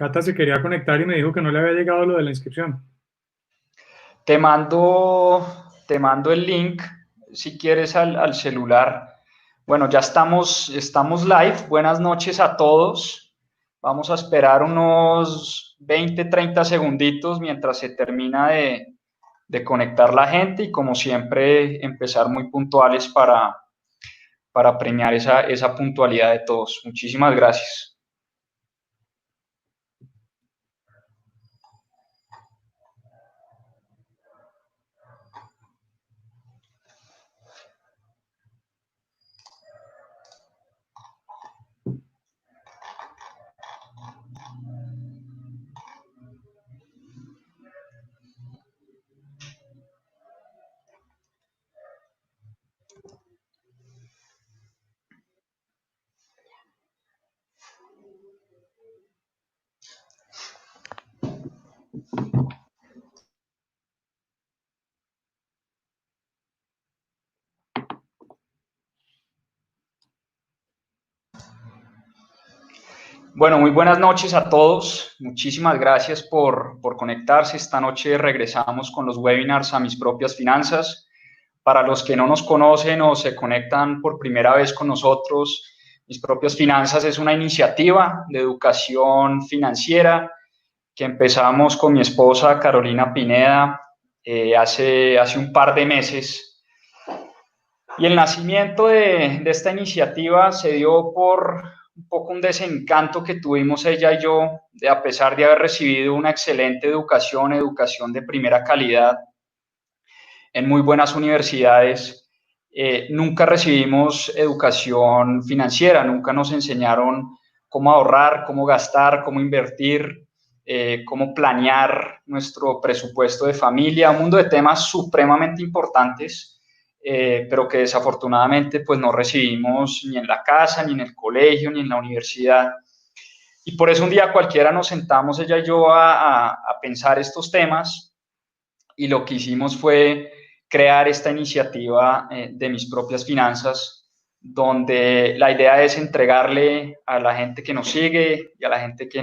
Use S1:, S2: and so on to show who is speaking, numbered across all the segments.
S1: Cata se quería conectar y me dijo que no le había llegado lo de la inscripción.
S2: Te mando el link si quieres al celular. Bueno, ya estamos live. Buenas noches a todos. Vamos a esperar unos 20, 30 segunditos mientras se termina de conectar la gente y como siempre empezar muy puntuales para premiar esa puntualidad de todos. Muchísimas gracias. Bueno, muy buenas noches a todos. Muchísimas gracias por conectarse. Esta noche regresamos con los webinars a mis propias finanzas. Para los que no nos conocen o se conectan por primera vez con nosotros, Mis propias finanzas es una iniciativa de educación financiera que empezamos con mi esposa Carolina Pineda hace un par de meses. Y el nacimiento de esta iniciativa se dio por un poco un desencanto que tuvimos ella y yo, a pesar de haber recibido una excelente educación de primera calidad en muy buenas universidades, nunca recibimos educación financiera, nunca nos enseñaron cómo ahorrar, cómo gastar, cómo invertir, cómo planear nuestro presupuesto de familia, un mundo de temas supremamente importantes, pero que desafortunadamente pues no recibimos ni en la casa, ni en el colegio, ni en la universidad. Y por eso un día cualquiera nos sentamos ella y yo a pensar estos temas y lo que hicimos fue crear esta iniciativa de mis propias finanzas, donde la idea es entregarle a la gente que nos sigue y a la gente que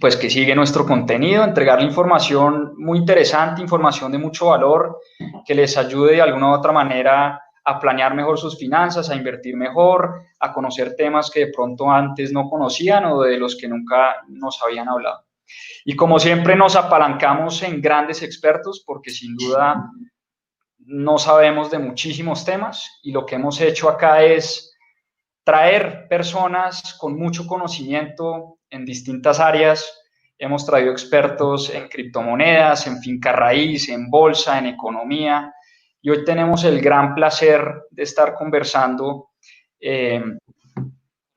S2: pues que sigue nuestro contenido, entregarle información muy interesante, información de mucho valor, que les ayude de alguna u otra manera a planear mejor sus finanzas, a invertir mejor, a conocer temas que de pronto antes no conocían o de los que nunca nos habían hablado. Y como siempre nos apalancamos en grandes expertos porque sin duda no sabemos de muchísimos temas y lo que hemos hecho acá es traer personas con mucho conocimiento en distintas áreas. Hemos traído expertos en criptomonedas, en finca raíz, en bolsa, en economía y hoy tenemos el gran placer de estar conversando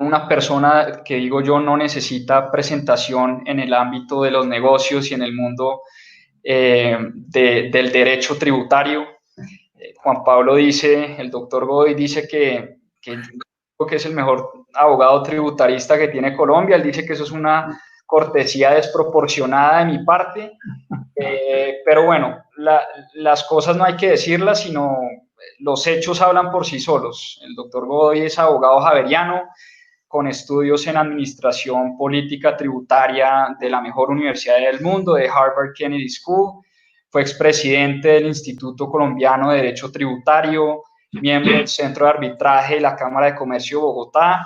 S2: una persona que digo yo no necesita presentación en el ámbito de los negocios y en el mundo del derecho tributario. Juan Pablo dice, el doctor Godoy dice que es el mejor abogado tributarista que tiene Colombia. Él dice que eso es una cortesía desproporcionada de mi parte, pero bueno, las cosas no hay que decirlas, sino los hechos hablan por sí solos. El doctor Godoy es abogado javeriano, con estudios en administración política tributaria de la mejor universidad del mundo, de Harvard Kennedy School. Fue expresidente del Instituto Colombiano de Derecho Tributario, miembro del Centro de Arbitraje de la Cámara de Comercio de Bogotá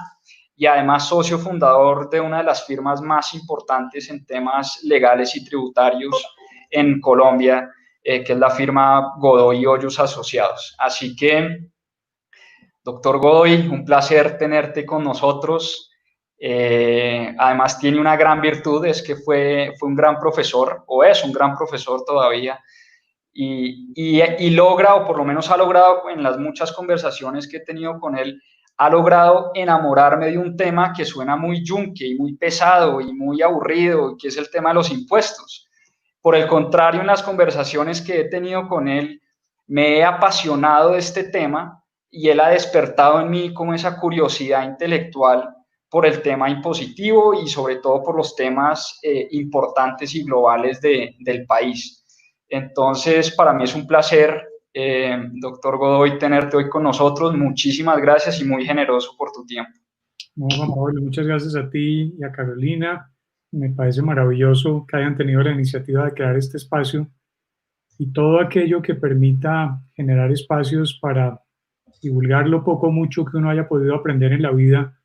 S2: y además socio fundador de una de las firmas más importantes en temas legales y tributarios en Colombia, que es la firma Godoy y Hoyos Asociados. Así que doctor Godoy, un placer tenerte con nosotros. Además tiene una gran virtud, es que fue un gran profesor, o es un gran profesor todavía, y logra, o por lo menos ha logrado en las muchas conversaciones que he tenido con él, ha logrado enamorarme de un tema que suena muy yunque y muy pesado y muy aburrido, que es el tema de los impuestos. Por el contrario, en las conversaciones que he tenido con él, me he apasionado de este tema y él ha despertado en mí como esa curiosidad intelectual por el tema impositivo y sobre todo por los temas importantes y globales del país. Entonces, para mí es un placer, doctor Godoy, tenerte hoy con nosotros. Muchísimas gracias y muy generoso por tu tiempo.
S1: No, Juan Pablo, muchas gracias a ti y a Carolina. Me parece maravilloso que hayan tenido la iniciativa de crear este espacio y todo aquello que permita generar espacios para divulgar lo poco o mucho que uno haya podido aprender en la vida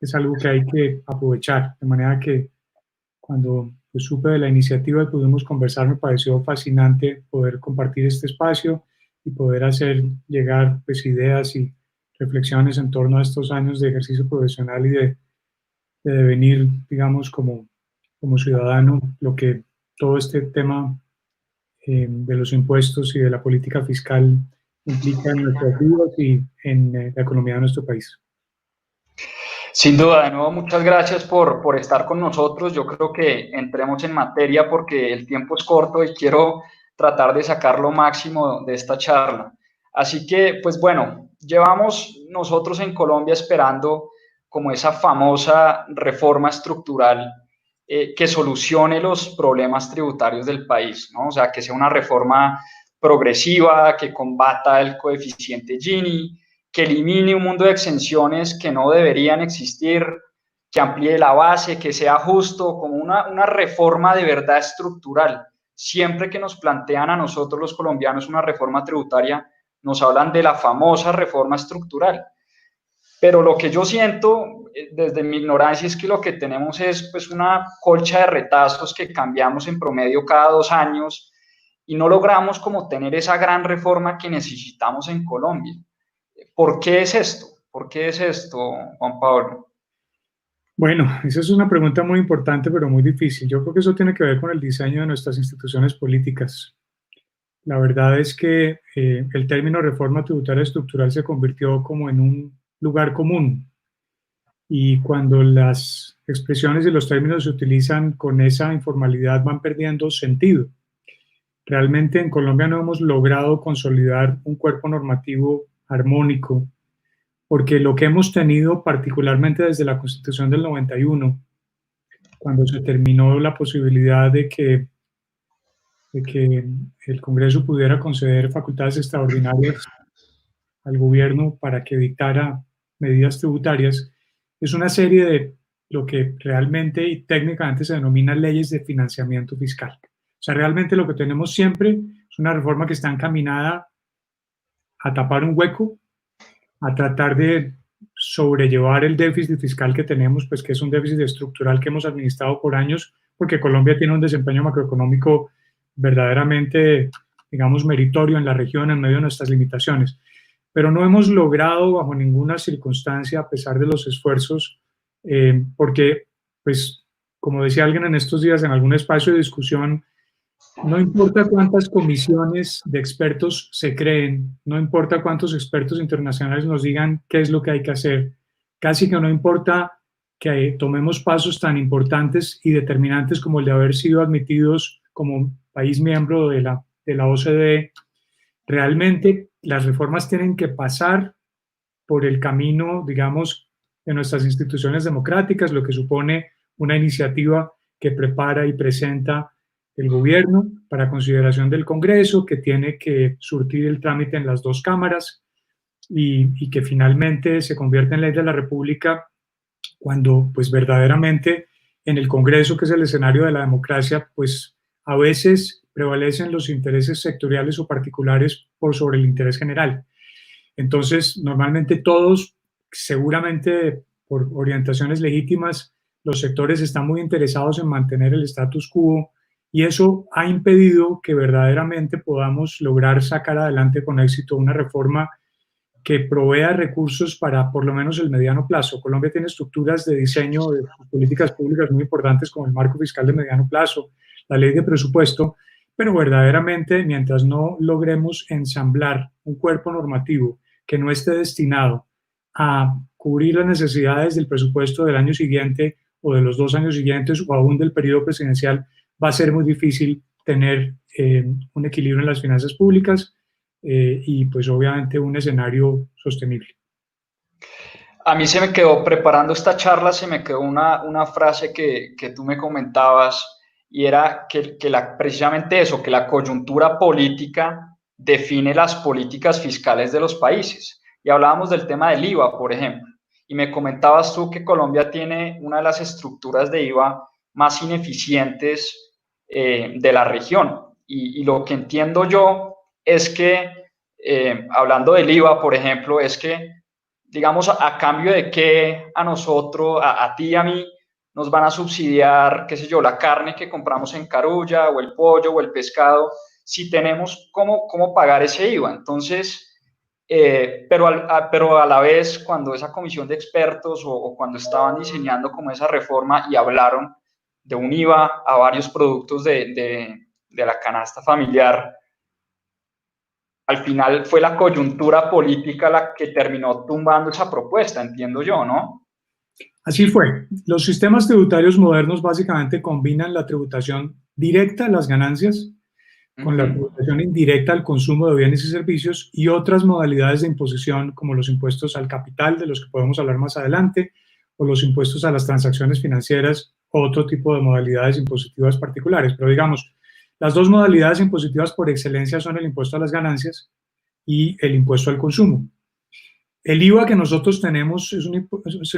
S1: es algo que hay que aprovechar. De manera que cuando pues, supe de la iniciativa y pudimos conversar, me pareció fascinante poder compartir este espacio y poder hacer llegar pues, ideas y reflexiones en torno a estos años de ejercicio profesional y de devenir, digamos, como ciudadano, lo que todo este tema de los impuestos y de la política fiscal implica en nuestras vidas y en la economía de nuestro país.
S2: Sin duda, de nuevo, muchas gracias por estar con nosotros. Yo creo que entremos en materia porque el tiempo es corto y quiero tratar de sacar lo máximo de esta charla. Así que, pues bueno, llevamos nosotros en Colombia esperando como esa famosa reforma estructural que solucione los problemas tributarios del país, ¿no? O sea, que sea una reforma progresiva, que combata el coeficiente Gini, que elimine un mundo de exenciones que no deberían existir, que amplíe la base, que sea justo, como una reforma de verdad estructural. Siempre que nos plantean a nosotros los colombianos una reforma tributaria, nos hablan de la famosa reforma estructural. Pero lo que yo siento desde mi ignorancia es que lo que tenemos es pues una colcha de retazos que cambiamos en promedio cada 2 años y no logramos como tener esa gran reforma que necesitamos en Colombia. ¿Por qué es esto? ¿Por qué es esto, Juan Pablo?
S1: Bueno, esa es una pregunta muy importante, pero muy difícil. Yo creo que eso tiene que ver con el diseño de nuestras instituciones políticas. La verdad es que el término reforma tributaria estructural se convirtió como en un lugar común y cuando las expresiones y los términos se utilizan con esa informalidad van perdiendo sentido. Realmente en Colombia no hemos logrado consolidar un cuerpo normativo armónico porque lo que hemos tenido particularmente desde la Constitución del 91, cuando se terminó la posibilidad de que el Congreso pudiera conceder facultades extraordinarias al gobierno para que dictara medidas tributarias, es una serie de lo que realmente y técnicamente se denomina leyes de financiamiento fiscal. O sea, realmente lo que tenemos siempre es una reforma que está encaminada a tapar un hueco, a tratar de sobrellevar el déficit fiscal que tenemos, pues que es un déficit estructural que hemos administrado por años, porque Colombia tiene un desempeño macroeconómico verdaderamente, digamos, meritorio en la región en medio de nuestras limitaciones. Pero no hemos logrado bajo ninguna circunstancia, a pesar de los esfuerzos, porque, pues, como decía alguien en estos días en algún espacio de discusión, no importa cuántas comisiones de expertos se creen, no importa cuántos expertos internacionales nos digan qué es lo que hay que hacer, casi que no importa que tomemos pasos tan importantes y determinantes como el de haber sido admitidos como país miembro de la OCDE, realmente las reformas tienen que pasar por el camino, digamos, de nuestras instituciones democráticas, lo que supone una iniciativa que prepara y presenta el gobierno para consideración del Congreso, que tiene que surtir el trámite en las dos cámaras y que finalmente se convierte en ley de la República cuando, pues verdaderamente en el Congreso, que es el escenario de la democracia, pues a veces prevalecen los intereses sectoriales o particulares por sobre el interés general. Entonces, normalmente todos, seguramente por orientaciones legítimas, los sectores están muy interesados en mantener el status quo y eso ha impedido que verdaderamente podamos lograr sacar adelante con éxito una reforma que provea recursos para por lo menos el mediano plazo. Colombia tiene estructuras de diseño de políticas públicas muy importantes como el marco fiscal de mediano plazo, la ley de presupuesto, pero verdaderamente mientras no logremos ensamblar un cuerpo normativo que no esté destinado a cubrir las necesidades del presupuesto del año siguiente o de los 2 años siguientes o aún del periodo presidencial, va a ser muy difícil tener un equilibrio en las finanzas públicas y pues obviamente un escenario sostenible.
S2: A mí se me quedó, preparando esta charla, se me quedó una frase que tú me comentabas y era precisamente eso, que la coyuntura política define las políticas fiscales de los países. Y hablábamos del tema del IVA, por ejemplo. y me comentabas tú que Colombia tiene una de las estructuras de IVA más ineficientes de la región. Y lo que entiendo yo es que, hablando del IVA, por ejemplo, es que, digamos, a cambio de que a nosotros, a ti y a mí, nos van a subsidiar, qué sé yo, la carne que compramos en Carulla, o el pollo, o el pescado, si tenemos cómo pagar ese IVA. Entonces, pero a la vez, cuando esa comisión de expertos o cuando estaban diseñando como esa reforma y hablaron de un IVA a varios productos de la canasta familiar, al final fue la coyuntura política la que terminó tumbando esa propuesta, entiendo yo, ¿no?
S1: Así fue. Los sistemas tributarios modernos básicamente combinan la tributación directa a las ganancias con la tributación indirecta al consumo de bienes y servicios y otras modalidades de imposición como los impuestos al capital, de los que podemos hablar más adelante, o los impuestos a las transacciones financieras, o otro tipo de modalidades impositivas particulares. Pero digamos, las dos modalidades impositivas por excelencia son el impuesto a las ganancias y el impuesto al consumo. El IVA que nosotros tenemos es un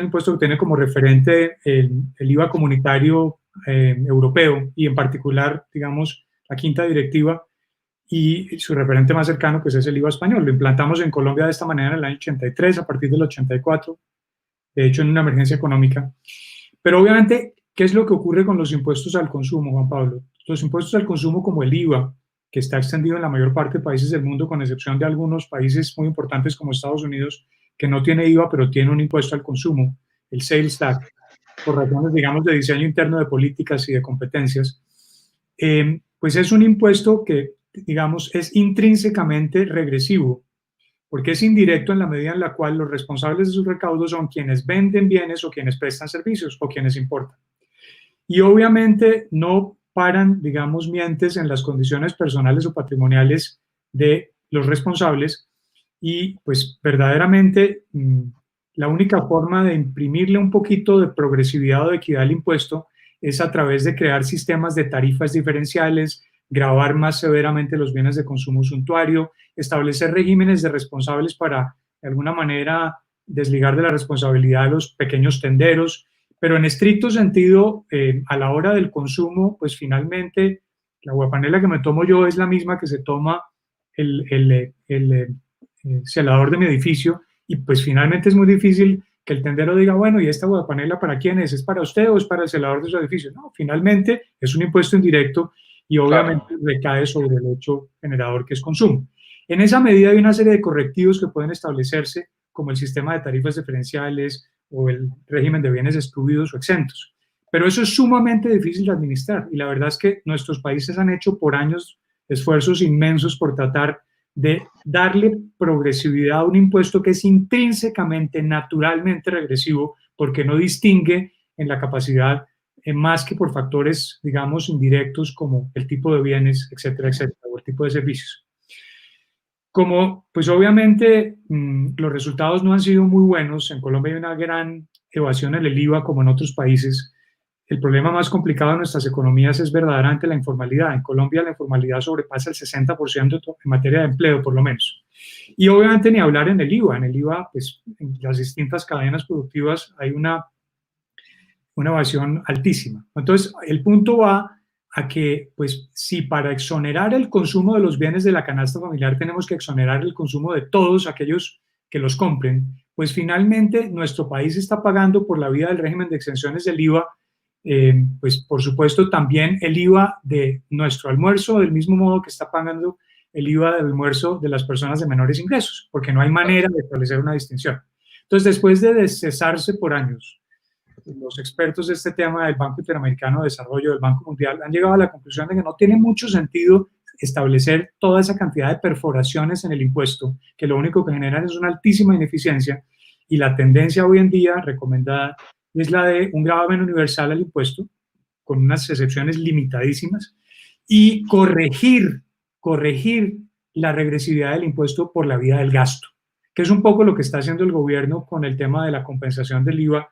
S1: impuesto que tiene como referente el IVA comunitario europeo y en particular, digamos, la quinta directiva y su referente más cercano pues es el IVA español. Lo implantamos en Colombia de esta manera en el año 83, a partir del 84, de hecho en una emergencia económica. Pero obviamente, ¿qué es lo que ocurre con los impuestos al consumo, Juan Pablo? Los impuestos al consumo como el IVA, que está extendido en la mayor parte de países del mundo, con excepción de algunos países muy importantes como Estados Unidos, que no tiene IVA, pero tiene un impuesto al consumo, el sales tax, por razones, digamos, de diseño interno de políticas y de competencias, pues es un impuesto que, digamos, es intrínsecamente regresivo, porque es indirecto en la medida en la cual los responsables de sus recaudos son quienes venden bienes o quienes prestan servicios o quienes importan. Y obviamente no paran, digamos, mientes en las condiciones personales o patrimoniales de los responsables y pues verdaderamente la única forma de imprimirle un poquito de progresividad o de equidad al impuesto es a través de crear sistemas de tarifas diferenciales, gravar más severamente los bienes de consumo suntuario, establecer regímenes de responsables para, de alguna manera, desligar de la responsabilidad a los pequeños tenderos, pero en estricto sentido, a la hora del consumo, pues finalmente la aguapanela que me tomo yo es la misma que se toma el celador de mi edificio y pues finalmente es muy difícil que el tendero diga, bueno, ¿y esta aguapanela para quién es? ¿Es para usted o es para el celador de su edificio? No, finalmente es un impuesto indirecto y obviamente claro, recae sobre el hecho generador que es consumo. En esa medida hay una serie de correctivos que pueden establecerse como el sistema de tarifas diferenciales o el régimen de bienes excluidos o exentos. Pero eso es sumamente difícil de administrar y la verdad es que nuestros países han hecho por años esfuerzos inmensos por tratar de darle progresividad a un impuesto que es intrínsecamente, naturalmente regresivo porque no distingue en la capacidad más que por factores, digamos, indirectos como el tipo de bienes, etcétera, etcétera, o el tipo de servicios. Como, pues obviamente, los resultados no han sido muy buenos, en Colombia hay una gran evasión en el IVA como en otros países. El problema más complicado de nuestras economías es verdaderamente la informalidad. En Colombia la informalidad sobrepasa el 60% en materia de empleo, por lo menos. Y obviamente ni hablar en el IVA. En el IVA, pues en las distintas cadenas productivas hay una evasión altísima. Entonces, el punto va a que, pues, si para exonerar el consumo de los bienes de la canasta familiar tenemos que exonerar el consumo de todos aquellos que los compren, pues finalmente nuestro país está pagando por la vía del régimen de exenciones del IVA, pues por supuesto también el IVA de nuestro almuerzo, del mismo modo que está pagando el IVA del almuerzo de las personas de menores ingresos, porque no hay manera de establecer una distinción. Entonces, después de descesarse por años, los expertos de este tema del Banco Interamericano de Desarrollo, del Banco Mundial, han llegado a la conclusión de que no tiene mucho sentido establecer toda esa cantidad de perforaciones en el impuesto, que lo único que generan es una altísima ineficiencia, y la tendencia hoy en día recomendada es la de un gravamen universal al impuesto, con unas excepciones limitadísimas, y corregir la regresividad del impuesto por la vía del gasto, que es un poco lo que está haciendo el gobierno con el tema de la compensación del IVA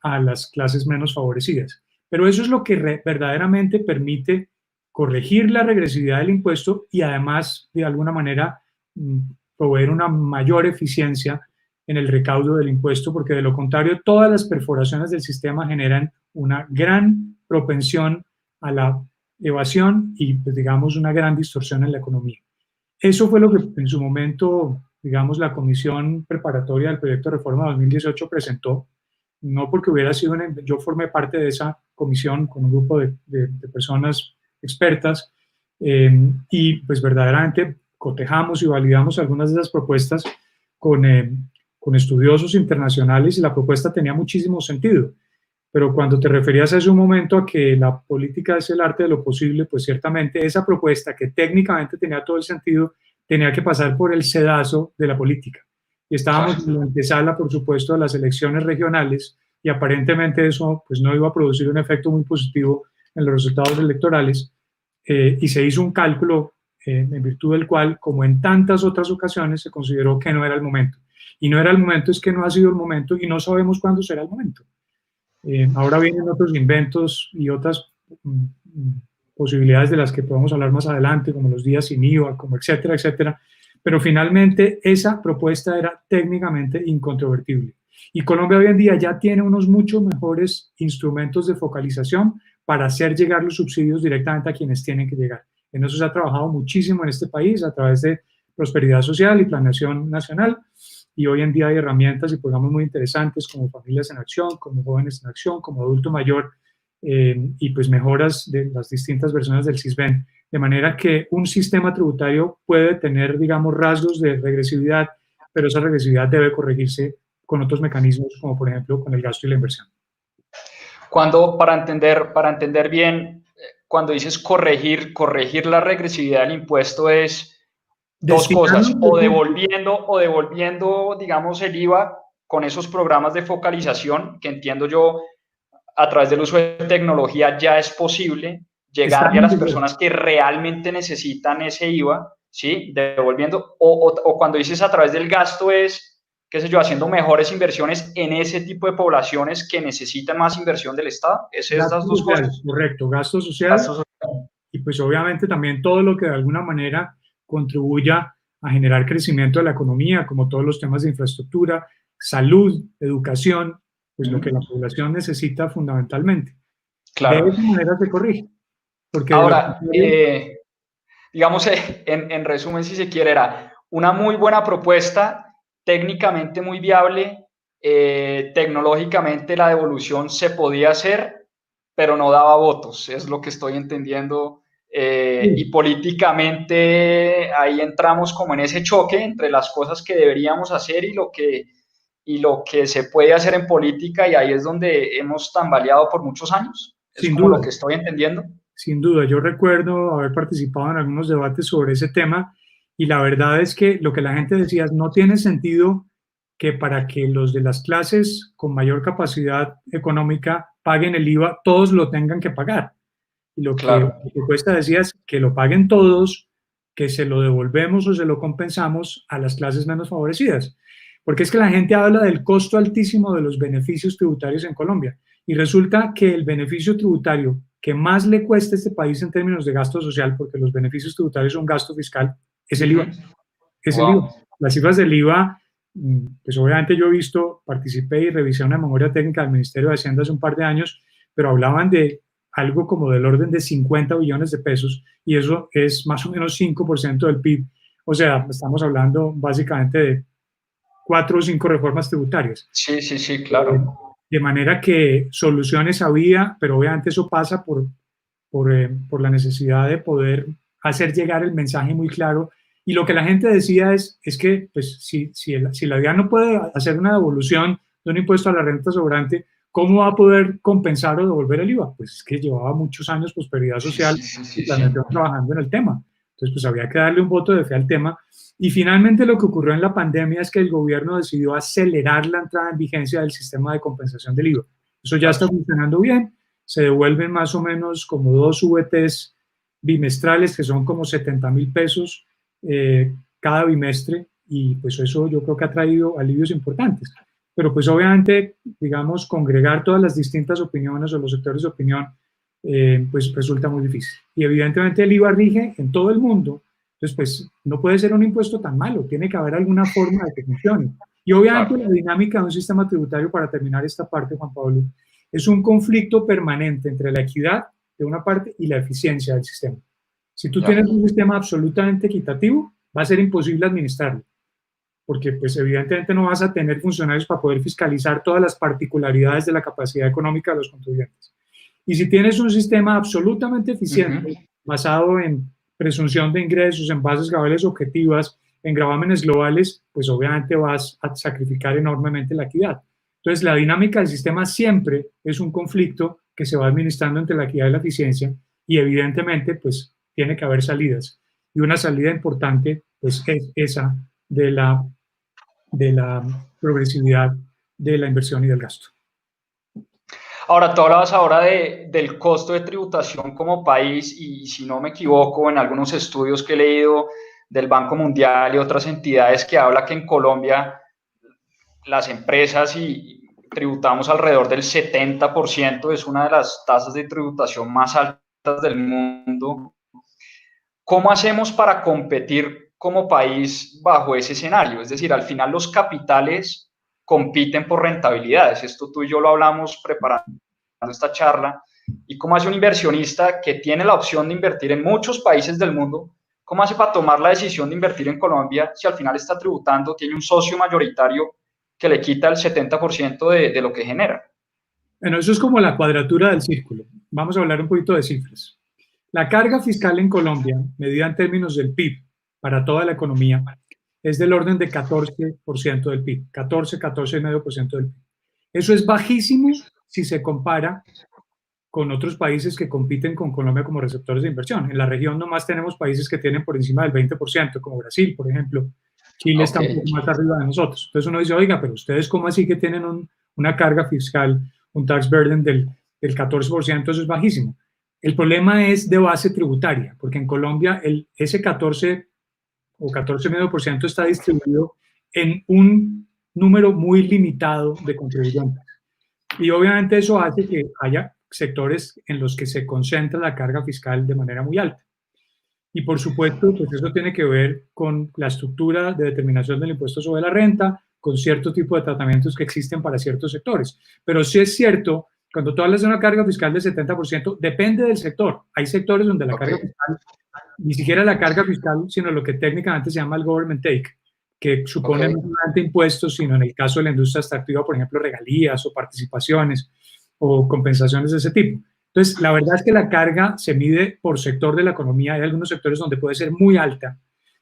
S1: a las clases menos favorecidas. Pero eso es lo que verdaderamente permite corregir la regresividad del impuesto y además, de alguna manera, proveer una mayor eficiencia en el recaudo del impuesto, porque de lo contrario todas las perforaciones del sistema generan una gran propensión a la evasión y, pues, digamos, una gran distorsión en la economía. Eso fue lo que en su momento, digamos, la comisión preparatoria del proyecto de reforma 2018 presentó, no porque hubiera sido yo formé parte de esa comisión con un grupo de personas expertas, y pues verdaderamente cotejamos y validamos algunas de esas propuestas con estudiosos internacionales, y la propuesta tenía muchísimo sentido. Pero cuando te referías hace un momento a que la política es el arte de lo posible, pues ciertamente esa propuesta, que técnicamente tenía todo el sentido, tenía que pasar por el sedazo de la política. Y estábamos en la antesala, por supuesto, de las elecciones regionales, y aparentemente eso pues no iba a producir un efecto muy positivo en los resultados electorales, y se hizo un cálculo en virtud del cual, como en tantas otras ocasiones, se consideró que no era el momento. Y no era el momento, es que no ha sido el momento y no sabemos cuándo será el momento. Ahora vienen otros inventos y otras posibilidades de las que podemos hablar más adelante, como los días sin IVA, como etcétera, etcétera. Pero finalmente esa propuesta era técnicamente incontrovertible. Y Colombia hoy en día ya tiene unos mucho mejores instrumentos de focalización para hacer llegar los subsidios directamente a quienes tienen que llegar. En eso se ha trabajado muchísimo en este país a través de prosperidad social y planeación nacional. Y hoy en día hay herramientas y programas muy interesantes como Familias en Acción, como Jóvenes en Acción, como Adulto Mayor, y pues mejoras de las distintas versiones del SISBEN, de manera que un sistema tributario puede tener, digamos, rasgos de regresividad, pero esa regresividad debe corregirse con otros mecanismos, como por ejemplo con el gasto y la inversión.
S2: Cuando, para entender bien, cuando dices corregir la regresividad del impuesto es dos cosas, o devolviendo, digamos, el IVA con esos programas de focalización, que entiendo yo, a través del uso de tecnología ya es posible llegarle a las personas que realmente necesitan ese IVA, ¿sí? Devolviendo, o cuando dices a través del gasto es, qué sé yo, haciendo mejores inversiones en ese tipo de poblaciones que necesitan más inversión del Estado. ¿Es estas dos cosas?
S1: Correcto, gasto social. Y pues obviamente también todo lo que de alguna manera contribuya a generar crecimiento de la economía, como todos los temas de infraestructura, salud, educación, pues lo que la población necesita fundamentalmente.
S2: Claro.
S1: De esa manera se corrige. Porque
S2: ahora, digamos, en resumen, si se quiere, era una muy buena propuesta, técnicamente muy viable, tecnológicamente la devolución se podía hacer, pero no daba votos, es lo que estoy entendiendo. Y políticamente ahí entramos como en ese choque entre las cosas que deberíamos hacer y lo que se puede hacer en política, y ahí es donde hemos tambaleado por muchos años. Es como lo que estoy entendiendo.
S1: Sin duda, yo recuerdo haber participado en algunos debates sobre ese tema, y la verdad es que lo que la gente decía es: no tiene sentido que para que los de las clases con mayor capacidad económica paguen el IVA, todos lo tengan que pagar. Y lo que la propuesta decía es que lo paguen todos, que se lo devolvemos o se lo compensamos a las clases menos favorecidas. Porque es que la gente habla del costo altísimo de los beneficios tributarios en Colombia, y resulta que el beneficio tributario que más le cuesta a este país en términos de gasto social, porque los beneficios tributarios son gasto fiscal, es el IVA. Es el IVA. Las cifras del IVA, pues obviamente yo he visto, participé y revisé una memoria técnica del Ministerio de Hacienda hace un par de años, pero hablaban de algo como del orden de 50 billones de pesos, y eso es más o menos 5% del PIB. O sea, estamos hablando básicamente de 4 o 5 reformas tributarias.
S2: Sí, claro.
S1: De manera que soluciones había, pero obviamente eso pasa por la necesidad de poder hacer llegar el mensaje muy claro. Y lo que la gente decía es que pues, si la DIAN no puede hacer una devolución de un impuesto a la renta sobrante, ¿cómo va a poder compensar o devolver el IVA? Pues es que llevaba muchos años prosperidad social y planeación trabajando en el tema. Entonces, pues había que darle un voto de fe al tema. Y finalmente lo que ocurrió en la pandemia es que el gobierno decidió acelerar la entrada en vigencia del sistema de compensación del IVA. Eso ya está funcionando bien. Se devuelven más o menos como 2 VTs bimestrales, que son como 70.000 pesos cada bimestre, y pues eso yo creo que ha traído alivios importantes. Pero pues obviamente, digamos, congregar todas las distintas opiniones o los sectores de opinión, pues resulta muy difícil. Y evidentemente el IVA rige en todo el mundo. Entonces, pues no puede ser un impuesto tan malo, tiene que haber alguna forma de que funcione. Y obviamente la dinámica de un sistema tributario, para terminar esta parte, Juan Pablo, es un conflicto permanente entre la equidad de una parte y la eficiencia del sistema. Si tú tienes un sistema absolutamente equitativo, va a ser imposible administrarlo, porque pues evidentemente no vas a tener funcionarios para poder fiscalizar todas las particularidades de la capacidad económica de los contribuyentes. Y si tienes un sistema absolutamente eficiente, basado en presunción de ingresos, en bases graduales objetivas, en gravámenes globales, pues obviamente vas a sacrificar enormemente la equidad. Entonces, la dinámica del sistema siempre es un conflicto que se va administrando entre la equidad y la eficiencia, y evidentemente, pues, tiene que haber salidas. Y una salida importante, pues, es esa de la progresividad de la inversión y del gasto.
S2: Ahora, tú hablabas ahora del costo de tributación como país, y si no me equivoco, en algunos estudios que he leído del Banco Mundial y otras entidades, que habla que en Colombia las empresas tributamos alrededor del 70%, es una de las tasas de tributación más altas del mundo. ¿Cómo hacemos para competir como país bajo ese escenario? Es decir, al final los capitales compiten por rentabilidades. Esto tú y yo lo hablamos preparando esta charla. ¿Y cómo hace un inversionista que tiene la opción de invertir en muchos países del mundo? ¿Cómo hace para tomar la decisión de invertir en Colombia si al final está tributando, tiene un socio mayoritario que le quita el 70% de lo que genera?
S1: Bueno, eso es como la cuadratura del círculo. Vamos a hablar un poquito de cifras. La carga fiscal en Colombia, medida en términos del PIB para toda la economía, es del orden de 14% del PIB, 14,5% del PIB. Eso es bajísimo si se compara con otros países que compiten con Colombia como receptores de inversión. En la región nomás tenemos países que tienen por encima del 20%, como Brasil, por ejemplo. Chile está un poco más arriba de nosotros. Entonces uno dice, oiga, pero ustedes cómo así que tienen una carga fiscal, un tax burden del 14%, eso es bajísimo. El problema es de base tributaria, porque en Colombia ese 14 o 14,5% está distribuido en un número muy limitado de contribuyentes. Y obviamente eso hace que haya sectores en los que se concentra la carga fiscal de manera muy alta. Y por supuesto, pues eso tiene que ver con la estructura de determinación del impuesto sobre la renta, con cierto tipo de tratamientos que existen para ciertos sectores. Pero sí es cierto, cuando tú hablas de una carga fiscal del 70%, depende del sector. Hay sectores donde la carga fiscal, ni siquiera la carga fiscal, sino lo que técnicamente se llama el government take, que supone no solamente impuestos, sino en el caso de la industria extractiva, por ejemplo, regalías o participaciones o compensaciones de ese tipo. Entonces, la verdad es que la carga se mide por sector de la economía. Hay algunos sectores donde puede ser muy alta.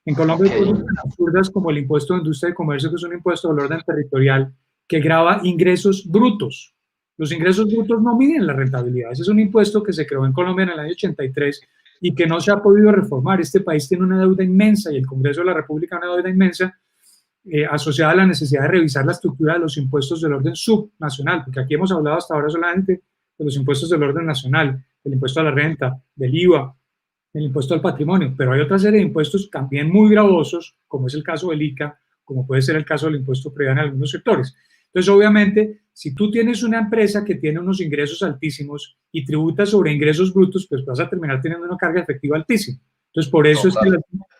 S1: En Colombia hay cosas tan absurdas como el impuesto de industria y comercio, que es un impuesto del orden territorial que grava ingresos brutos. Los ingresos brutos no miden la rentabilidad. Ese es un impuesto que se creó en Colombia en el año 83 y que no se ha podido reformar. Este país tiene una deuda inmensa y el Congreso de la República una deuda inmensa asociada a la necesidad de revisar la estructura de los impuestos del orden subnacional, porque aquí hemos hablado hasta ahora solamente de los impuestos del orden nacional, del impuesto a la renta, del IVA, del impuesto al patrimonio, pero hay otra serie de impuestos también muy gravosos, como es el caso del ICA, como puede ser el caso del impuesto predial en algunos sectores. Entonces, obviamente, si tú tienes una empresa que tiene unos ingresos altísimos y tributa sobre ingresos brutos, pues vas a terminar teniendo una carga efectiva altísima. Entonces, por eso es que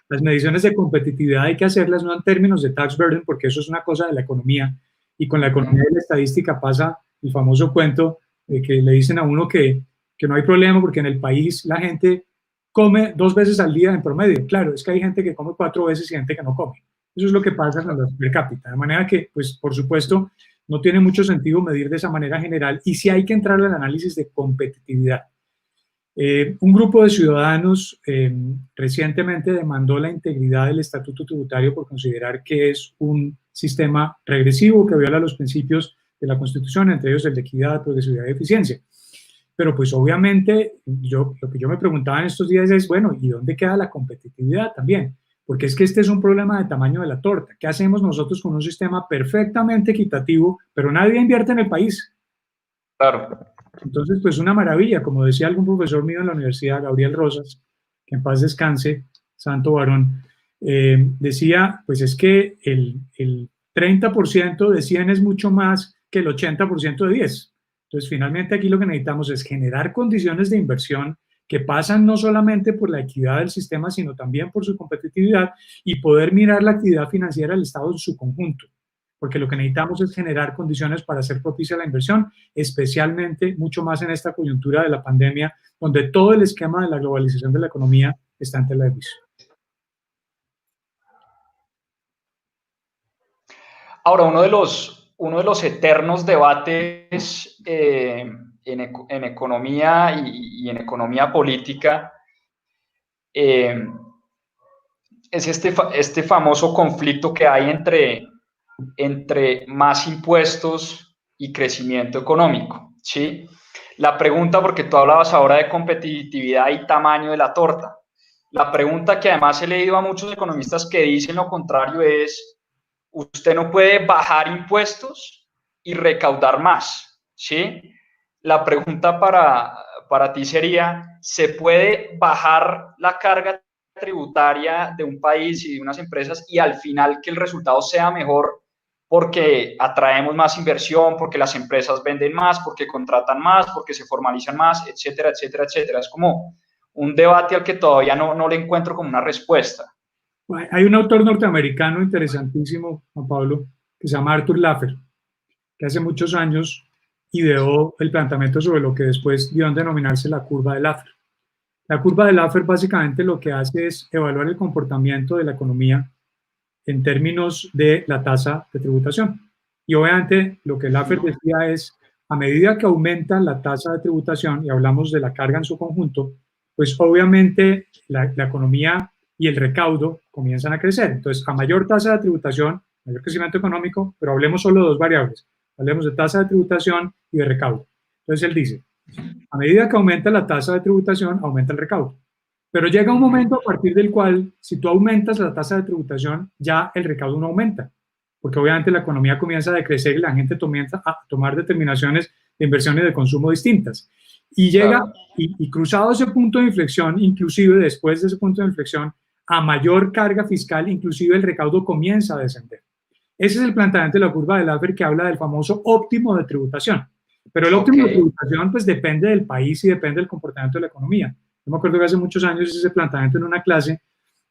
S1: las mediciones de competitividad hay que hacerlas no en términos de tax burden, porque eso es una cosa de la economía, y con la economía y la estadística pasa el famoso cuento de que le dicen a uno que no hay problema porque en el país la gente come 2 veces al día en promedio. Claro, es que hay gente que come 4 veces y gente que no come. Eso es lo que pasa con los per cápita. De manera que, pues, por supuesto, no tiene mucho sentido medir de esa manera general y sí hay que entrar al análisis de competitividad. Un grupo de ciudadanos recientemente demandó la integridad del estatuto tributario por considerar que es un sistema regresivo que viola los principios de la Constitución, entre ellos el de equidad, progresividad y eficiencia. Pero pues obviamente lo que yo me preguntaba en estos días es, bueno, ¿y dónde queda la competitividad también? Porque es que este es un problema de tamaño de la torta. ¿Qué hacemos nosotros con un sistema perfectamente equitativo, pero nadie invierte en el país?
S2: Claro.
S1: Entonces, pues una maravilla, como decía algún profesor mío en la universidad, Gabriel Rosas, que en paz descanse, santo varón, decía, pues es que el 30% de 100 es mucho más que el 80% de 10. Entonces, finalmente aquí lo que necesitamos es generar condiciones de inversión que pasan no solamente por la equidad del sistema, sino también por su competitividad y poder mirar la actividad financiera del Estado en su conjunto. porque lo que necesitamos es generar condiciones para hacer propicia la inversión, especialmente mucho más en esta coyuntura de la pandemia, donde todo el esquema de la globalización de la economía está ante la juicio.
S2: Ahora, uno de los eternos debates en economía y en economía política es este famoso conflicto que hay entre más impuestos y crecimiento económico, ¿sí? La pregunta, porque tú hablabas ahora de competitividad y tamaño de la torta, la pregunta que además he leído a muchos economistas que dicen lo contrario es, usted no puede bajar impuestos y recaudar más, ¿sí? La pregunta para ti sería, ¿se puede bajar la carga tributaria de un país y de unas empresas y al final que el resultado sea mejor porque atraemos más inversión, porque las empresas venden más, porque contratan más, porque se formalizan más, etcétera, etcétera, etcétera? Es como un debate al que todavía no le encuentro como una respuesta.
S1: Hay un autor norteamericano interesantísimo, Juan Pablo, que se llama Arthur Laffer, que hace muchos años ideó el planteamiento sobre lo que después dio a denominarse la curva de Laffer. La curva de Laffer básicamente lo que hace es evaluar el comportamiento de la economía en términos de la tasa de tributación. Y obviamente lo que Laffer decía es, a medida que aumenta la tasa de tributación, y hablamos de la carga en su conjunto, pues obviamente la economía y el recaudo comienzan a crecer. Entonces, a mayor tasa de tributación, mayor crecimiento económico, pero hablemos solo de dos variables. Hablemos de tasa de tributación y de recaudo. Entonces, él dice, a medida que aumenta la tasa de tributación, aumenta el recaudo. Pero llega un momento a partir del cual, si tú aumentas la tasa de tributación, ya el recaudo no aumenta, porque obviamente la economía comienza a decrecer y la gente comienza a tomar determinaciones de inversión y de consumo distintas. Y llega, claro, y cruzado ese punto de inflexión, inclusive después de ese punto de inflexión, a mayor carga fiscal, inclusive el recaudo comienza a descender. Ese es el planteamiento de la curva de Laffer que habla del famoso óptimo de tributación. Pero el óptimo de tributación pues depende del país y depende del comportamiento de la economía. Yo me acuerdo que hace muchos años hice ese planteamiento en una clase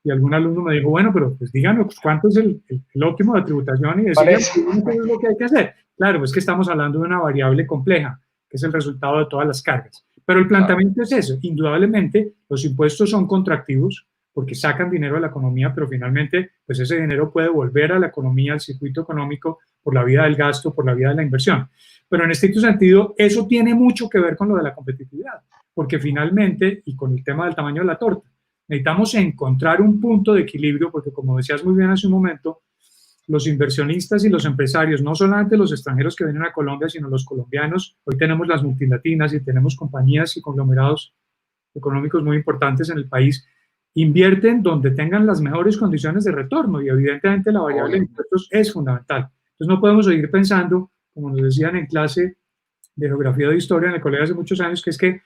S1: y algún alumno me dijo, bueno, pero pues díganme cuánto es el óptimo de tributación y decirle qué es lo que hay que hacer. Claro, es que estamos hablando de una variable compleja, que es el resultado de todas las cargas. Pero el planteamiento es eso, indudablemente los impuestos son contractivos porque sacan dinero de la economía, pero finalmente pues ese dinero puede volver a la economía, al circuito económico, por la vía del gasto, por la vía de la inversión. Pero en estricto sentido, eso tiene mucho que ver con lo de la competitividad, porque finalmente, y con el tema del tamaño de la torta, necesitamos encontrar un punto de equilibrio, porque como decías muy bien hace un momento, los inversionistas y los empresarios, no solamente los extranjeros que vienen a Colombia, sino los colombianos, hoy tenemos las multilatinas y tenemos compañías y conglomerados económicos muy importantes en el país, invierten donde tengan las mejores condiciones de retorno y evidentemente la variable de impuestos es fundamental. Entonces no podemos seguir pensando, como nos decían en clase de geografía o de historia en el colegio hace muchos años, que es que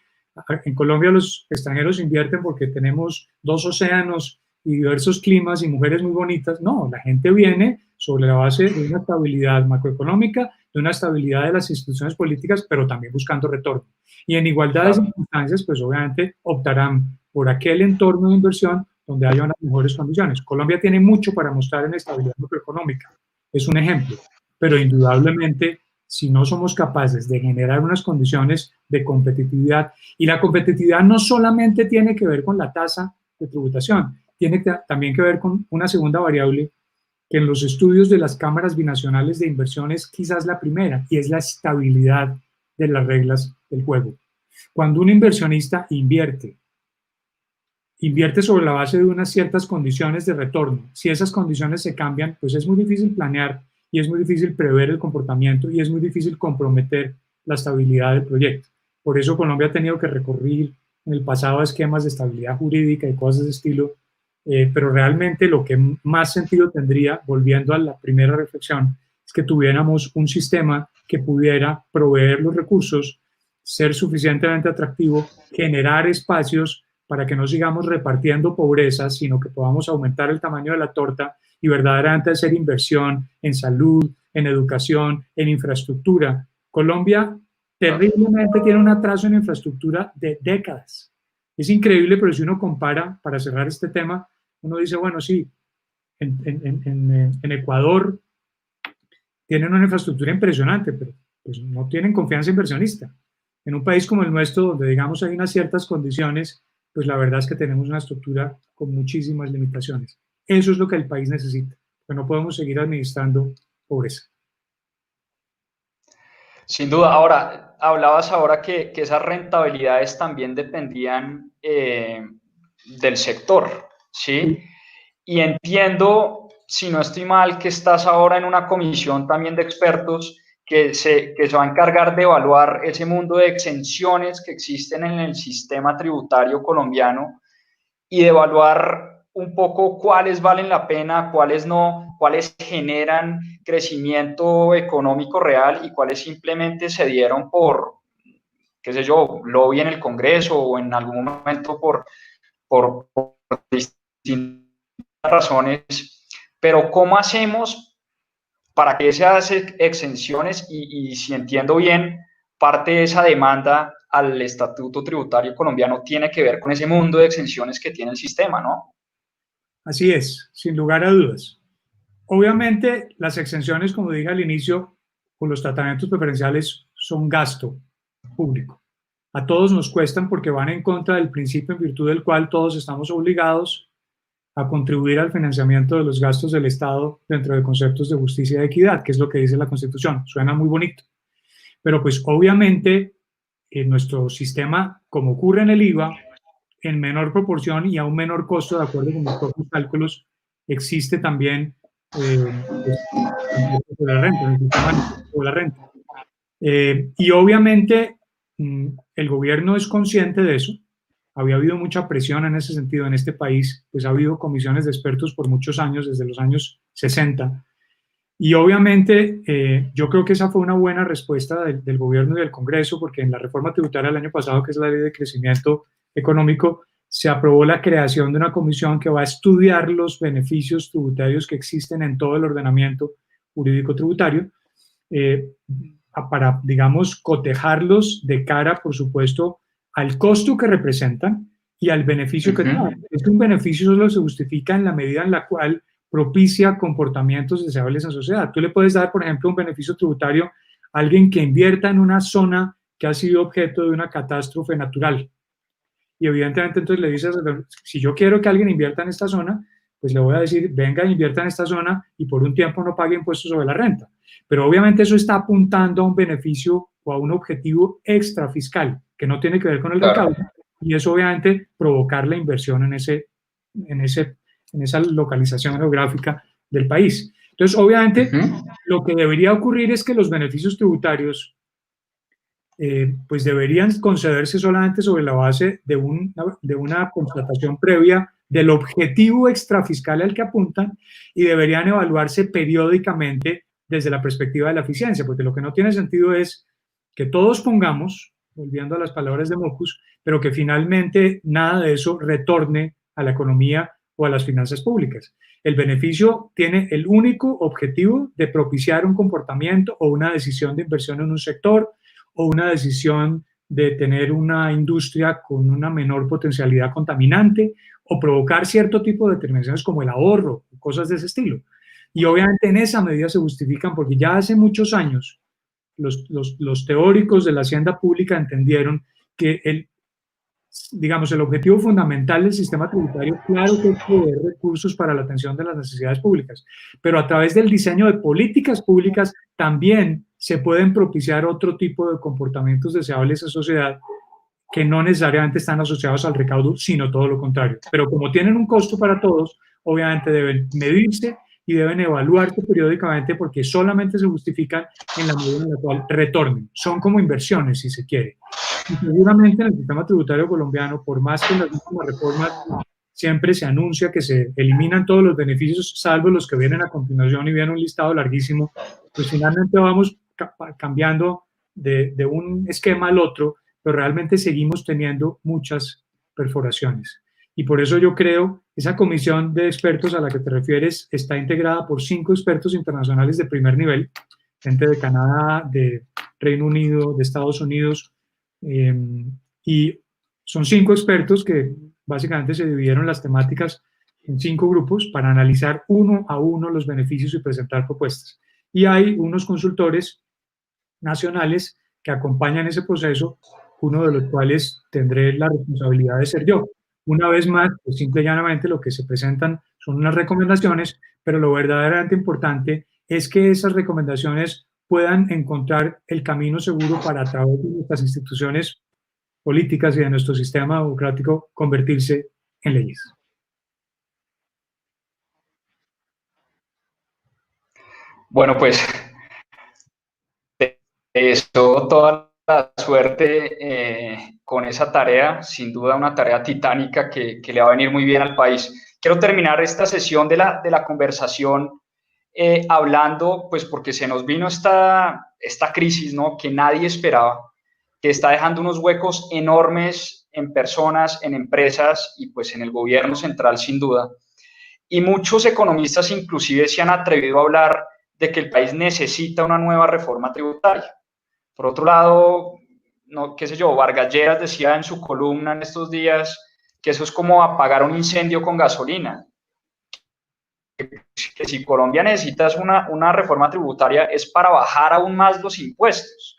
S1: en Colombia los extranjeros invierten porque tenemos dos océanos y diversos climas y mujeres muy bonitas. No, la gente viene sobre la base de una estabilidad macroeconómica, de una estabilidad de las instituciones políticas, pero también buscando retorno. Y en igualdad de circunstancias, pues obviamente optarán por aquel entorno de inversión donde haya unas mejores condiciones. Colombia tiene mucho para mostrar en estabilidad macroeconómica, es un ejemplo, pero indudablemente si no somos capaces de generar unas condiciones de competitividad, y la competitividad no solamente tiene que ver con la tasa de tributación, tiene también que ver con una segunda variable que en los estudios de las cámaras binacionales de inversión es quizás la primera, y es la estabilidad de las reglas del juego. Cuando un inversionista invierte sobre la base de unas ciertas condiciones de retorno, si esas condiciones se cambian, pues es muy difícil planear y es muy difícil prever el comportamiento y es muy difícil comprometer la estabilidad del proyecto. Por eso Colombia ha tenido que recurrir en el pasado a esquemas de estabilidad jurídica y cosas de estilo, pero realmente lo que más sentido tendría, volviendo a la primera reflexión, es que tuviéramos un sistema que pudiera proveer los recursos, ser suficientemente atractivo, generar espacios para que no sigamos repartiendo pobreza, sino que podamos aumentar el tamaño de la torta y verdaderamente hacer inversión en salud, en educación, en infraestructura. Colombia terriblemente tiene un atraso en infraestructura de décadas. Es increíble, pero si uno compara, para cerrar este tema, uno dice, bueno, sí, en Ecuador tienen una infraestructura impresionante, pero pues, no tienen confianza inversionista. En un país como el nuestro, donde digamos hay unas ciertas condiciones, pues la verdad es que tenemos una estructura con muchísimas limitaciones. Eso es lo que el país necesita, porque no podemos seguir administrando pobreza.
S2: Sin duda. Ahora, hablabas ahora que esas rentabilidades también dependían del sector, ¿sí? Y entiendo, si no estoy mal, que estás ahora en una comisión también de expertos que se va a encargar de evaluar ese mundo de exenciones que existen en el sistema tributario colombiano y de evaluar un poco cuáles valen la pena, cuáles no, cuáles generan crecimiento económico real y cuáles simplemente se dieron por, qué sé yo, lobby en el Congreso o en algún momento por distintas razones. Pero ¿cómo hacemos para que esas exenciones y si entiendo bien, parte de esa demanda al estatuto tributario colombiano tiene que ver con ese mundo de exenciones que tiene el sistema, ¿no?
S1: Así es, sin lugar a dudas. Obviamente, las exenciones, como dije al inicio, con los tratamientos preferenciales son gasto público. A todos nos cuestan porque van en contra del principio en virtud del cual todos estamos obligados a contribuir al financiamiento de los gastos del Estado dentro de conceptos de justicia y equidad, que es lo que dice la Constitución. Suena muy bonito. Pero pues obviamente en nuestro sistema, como ocurre en el IVA, en menor proporción y a un menor costo, de acuerdo con los propios cálculos, existe también la renta, el sistema de la renta. Y obviamente el gobierno es consciente de eso. Había habido mucha presión en ese sentido en este país, pues ha habido comisiones de expertos por muchos años, desde los años 60. Y obviamente yo creo que esa fue una buena respuesta del gobierno y del Congreso, porque en la reforma tributaria del año pasado, que es la ley de crecimiento económico, se aprobó la creación de una comisión que va a estudiar los beneficios tributarios que existen en todo el ordenamiento jurídico tributario, para, digamos, cotejarlos de cara, por supuesto, al costo que representan y al beneficio que traen. Es que un beneficio solo se justifica en la medida en la cual propicia comportamientos deseables en sociedad. Tú le puedes dar, por ejemplo, un beneficio tributario a alguien que invierta en una zona que ha sido objeto de una catástrofe natural. Y evidentemente entonces le dices, si yo quiero que alguien invierta en esta zona, pues le voy a decir, venga, invierta en esta zona y por un tiempo no pague impuestos sobre la renta. Pero obviamente eso está apuntando a un beneficio o a un objetivo extra fiscal que no tiene que ver con el recaudo, y es obviamente provocar la inversión en esa localización geográfica del país. Entonces, obviamente, lo que debería ocurrir es que los beneficios tributarios pues deberían concederse solamente sobre la base de una constatación previa del objetivo extrafiscal al que apuntan y deberían evaluarse periódicamente desde la perspectiva de la eficiencia, porque lo que no tiene sentido es que todos pongamos, volviendo a las palabras de Mockus, pero que finalmente nada de eso retorne a la economía o a las finanzas públicas. El beneficio tiene el único objetivo de propiciar un comportamiento o una decisión de inversión en un sector o una decisión de tener una industria con una menor potencialidad contaminante o provocar cierto tipo de determinaciones como el ahorro, cosas de ese estilo. Y obviamente en esa medida se justifican porque ya hace muchos años los teóricos de la hacienda pública entendieron que el objetivo fundamental del sistema tributario, claro que es proveer recursos para la atención de las necesidades públicas, pero a través del diseño de políticas públicas también se pueden propiciar otro tipo de comportamientos deseables en sociedad que no necesariamente están asociados al recaudo, sino todo lo contrario. Pero como tienen un costo para todos, obviamente deben medirse y deben evaluarse periódicamente porque solamente se justifican en la medida en la cual retornen. Son como inversiones, si se quiere. Y seguramente en el sistema tributario colombiano, por más que en las últimas reformas siempre se anuncia que se eliminan todos los beneficios, salvo los que vienen a continuación y viene un listado larguísimo, pues finalmente vamos cambiando de un esquema al otro, pero realmente seguimos teniendo muchas perforaciones. Y por eso yo creo, esa comisión de expertos a la que te refieres está integrada por 5 expertos internacionales de primer nivel, gente de Canadá, de Reino Unido, de Estados Unidos, y son 5 expertos que básicamente se dividieron las temáticas en 5 grupos para analizar uno a uno los beneficios y presentar propuestas. y hay unos consultores nacionales que acompañan ese proceso, uno de los cuales tendré la responsabilidad de ser yo. Una vez más, pues simple y llanamente lo que se presentan son unas recomendaciones, pero lo verdaderamente importante es que esas recomendaciones puedan encontrar el camino seguro para, a través de nuestras instituciones políticas y de nuestro sistema democrático, convertirse en leyes.
S2: Bueno, pues eso, toda la suerte con esa tarea, sin duda una tarea titánica que le va a venir muy bien al país. Quiero terminar esta sesión de la conversación hablando, pues porque se nos vino esta crisis, ¿no? Que nadie esperaba, que está dejando unos huecos enormes en personas, en empresas y pues en el gobierno central sin duda. Y muchos economistas inclusive se han atrevido a hablar de que el país necesita una nueva reforma tributaria. Por otro lado, no, qué sé yo, Vargas Lleras decía en su columna en estos días que eso es como apagar un incendio con gasolina. Que si Colombia necesita una reforma tributaria es para bajar aún más los impuestos.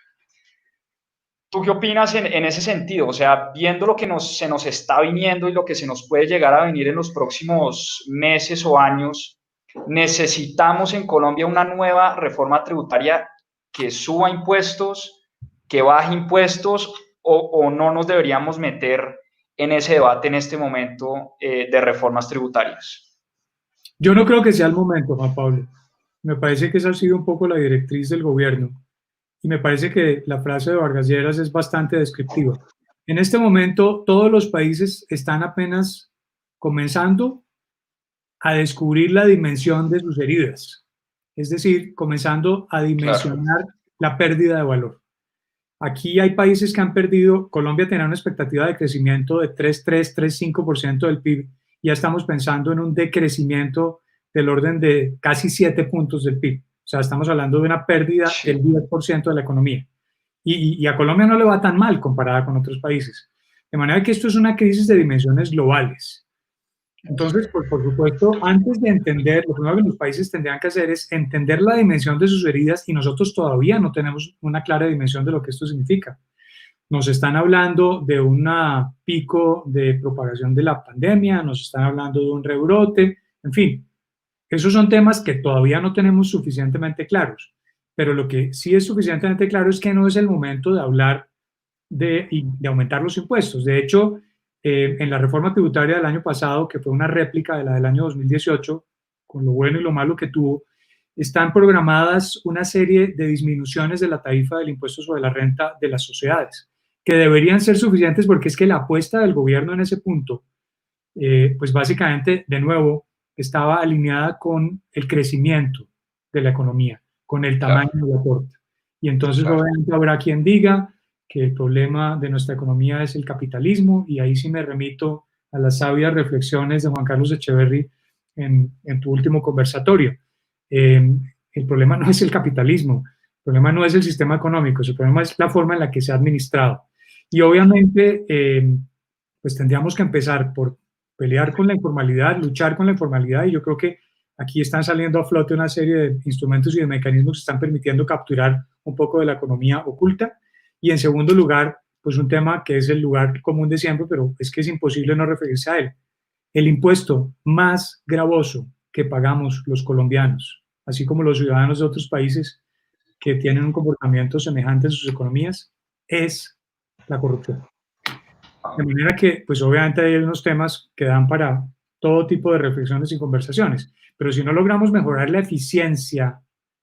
S2: ¿Tú qué opinas en ese sentido? O sea, viendo lo que se nos está viniendo y lo que se nos puede llegar a venir en los próximos meses o años, ¿necesitamos en Colombia una nueva reforma tributaria que suba impuestos, que baje impuestos o no nos deberíamos meter en ese debate en este momento de reformas tributarias?
S1: Yo no creo que sea el momento, Juan Pablo. Me parece que esa ha sido un poco la directriz del gobierno y me parece que la frase de Vargas Lleras es bastante descriptiva. En este momento, todos los países están apenas comenzando a descubrir la dimensión de sus heridas, es decir, comenzando a dimensionar la pérdida de valor. Aquí hay países que han perdido, Colombia tenía una expectativa de crecimiento de 3,5% del PIB, ya estamos pensando en un decrecimiento del orden de casi 7 puntos del PIB. O sea, estamos hablando de una pérdida del 10% de la economía. Y a Colombia no le va tan mal comparada con otros países. De manera que esto es una crisis de dimensiones globales. Entonces, por supuesto, antes de entender, lo primero que los países tendrían que hacer es entender la dimensión de sus heridas y nosotros todavía no tenemos una clara dimensión de lo que esto significa. Nos están hablando de un pico de propagación de la pandemia, nos están hablando de un rebrote, en fin, esos son temas que todavía no tenemos suficientemente claros, pero lo que sí es suficientemente claro es que no es el momento de hablar de aumentar los impuestos. De hecho, en la reforma tributaria del año pasado, que fue una réplica de la del año 2018, con lo bueno y lo malo que tuvo, están programadas una serie de disminuciones de la tarifa del impuesto sobre la renta de las sociedades, que deberían ser suficientes porque es que la apuesta del gobierno en ese punto, pues básicamente, de nuevo, estaba alineada con el crecimiento de la economía, con el tamaño de la torta. Y entonces obviamente habrá quien diga que el problema de nuestra economía es el capitalismo, y ahí sí me remito a las sabias reflexiones de Juan Carlos Echeverry en tu último conversatorio. El problema no es el capitalismo, el problema no es el sistema económico, el problema es la forma en la que se ha administrado. Y obviamente, pues tendríamos que empezar por pelear con la informalidad, luchar con la informalidad, y yo creo que aquí están saliendo a flote una serie de instrumentos y de mecanismos que están permitiendo capturar un poco de la economía oculta. Y en segundo lugar, pues un tema que es el lugar común de siempre, pero es que es imposible no referirse a él. El impuesto más gravoso que pagamos los colombianos, así como los ciudadanos de otros países que tienen un comportamiento semejante en sus economías, es la corrupción. De manera que, pues obviamente hay unos temas que dan para todo tipo de reflexiones y conversaciones, pero si no logramos mejorar la eficiencia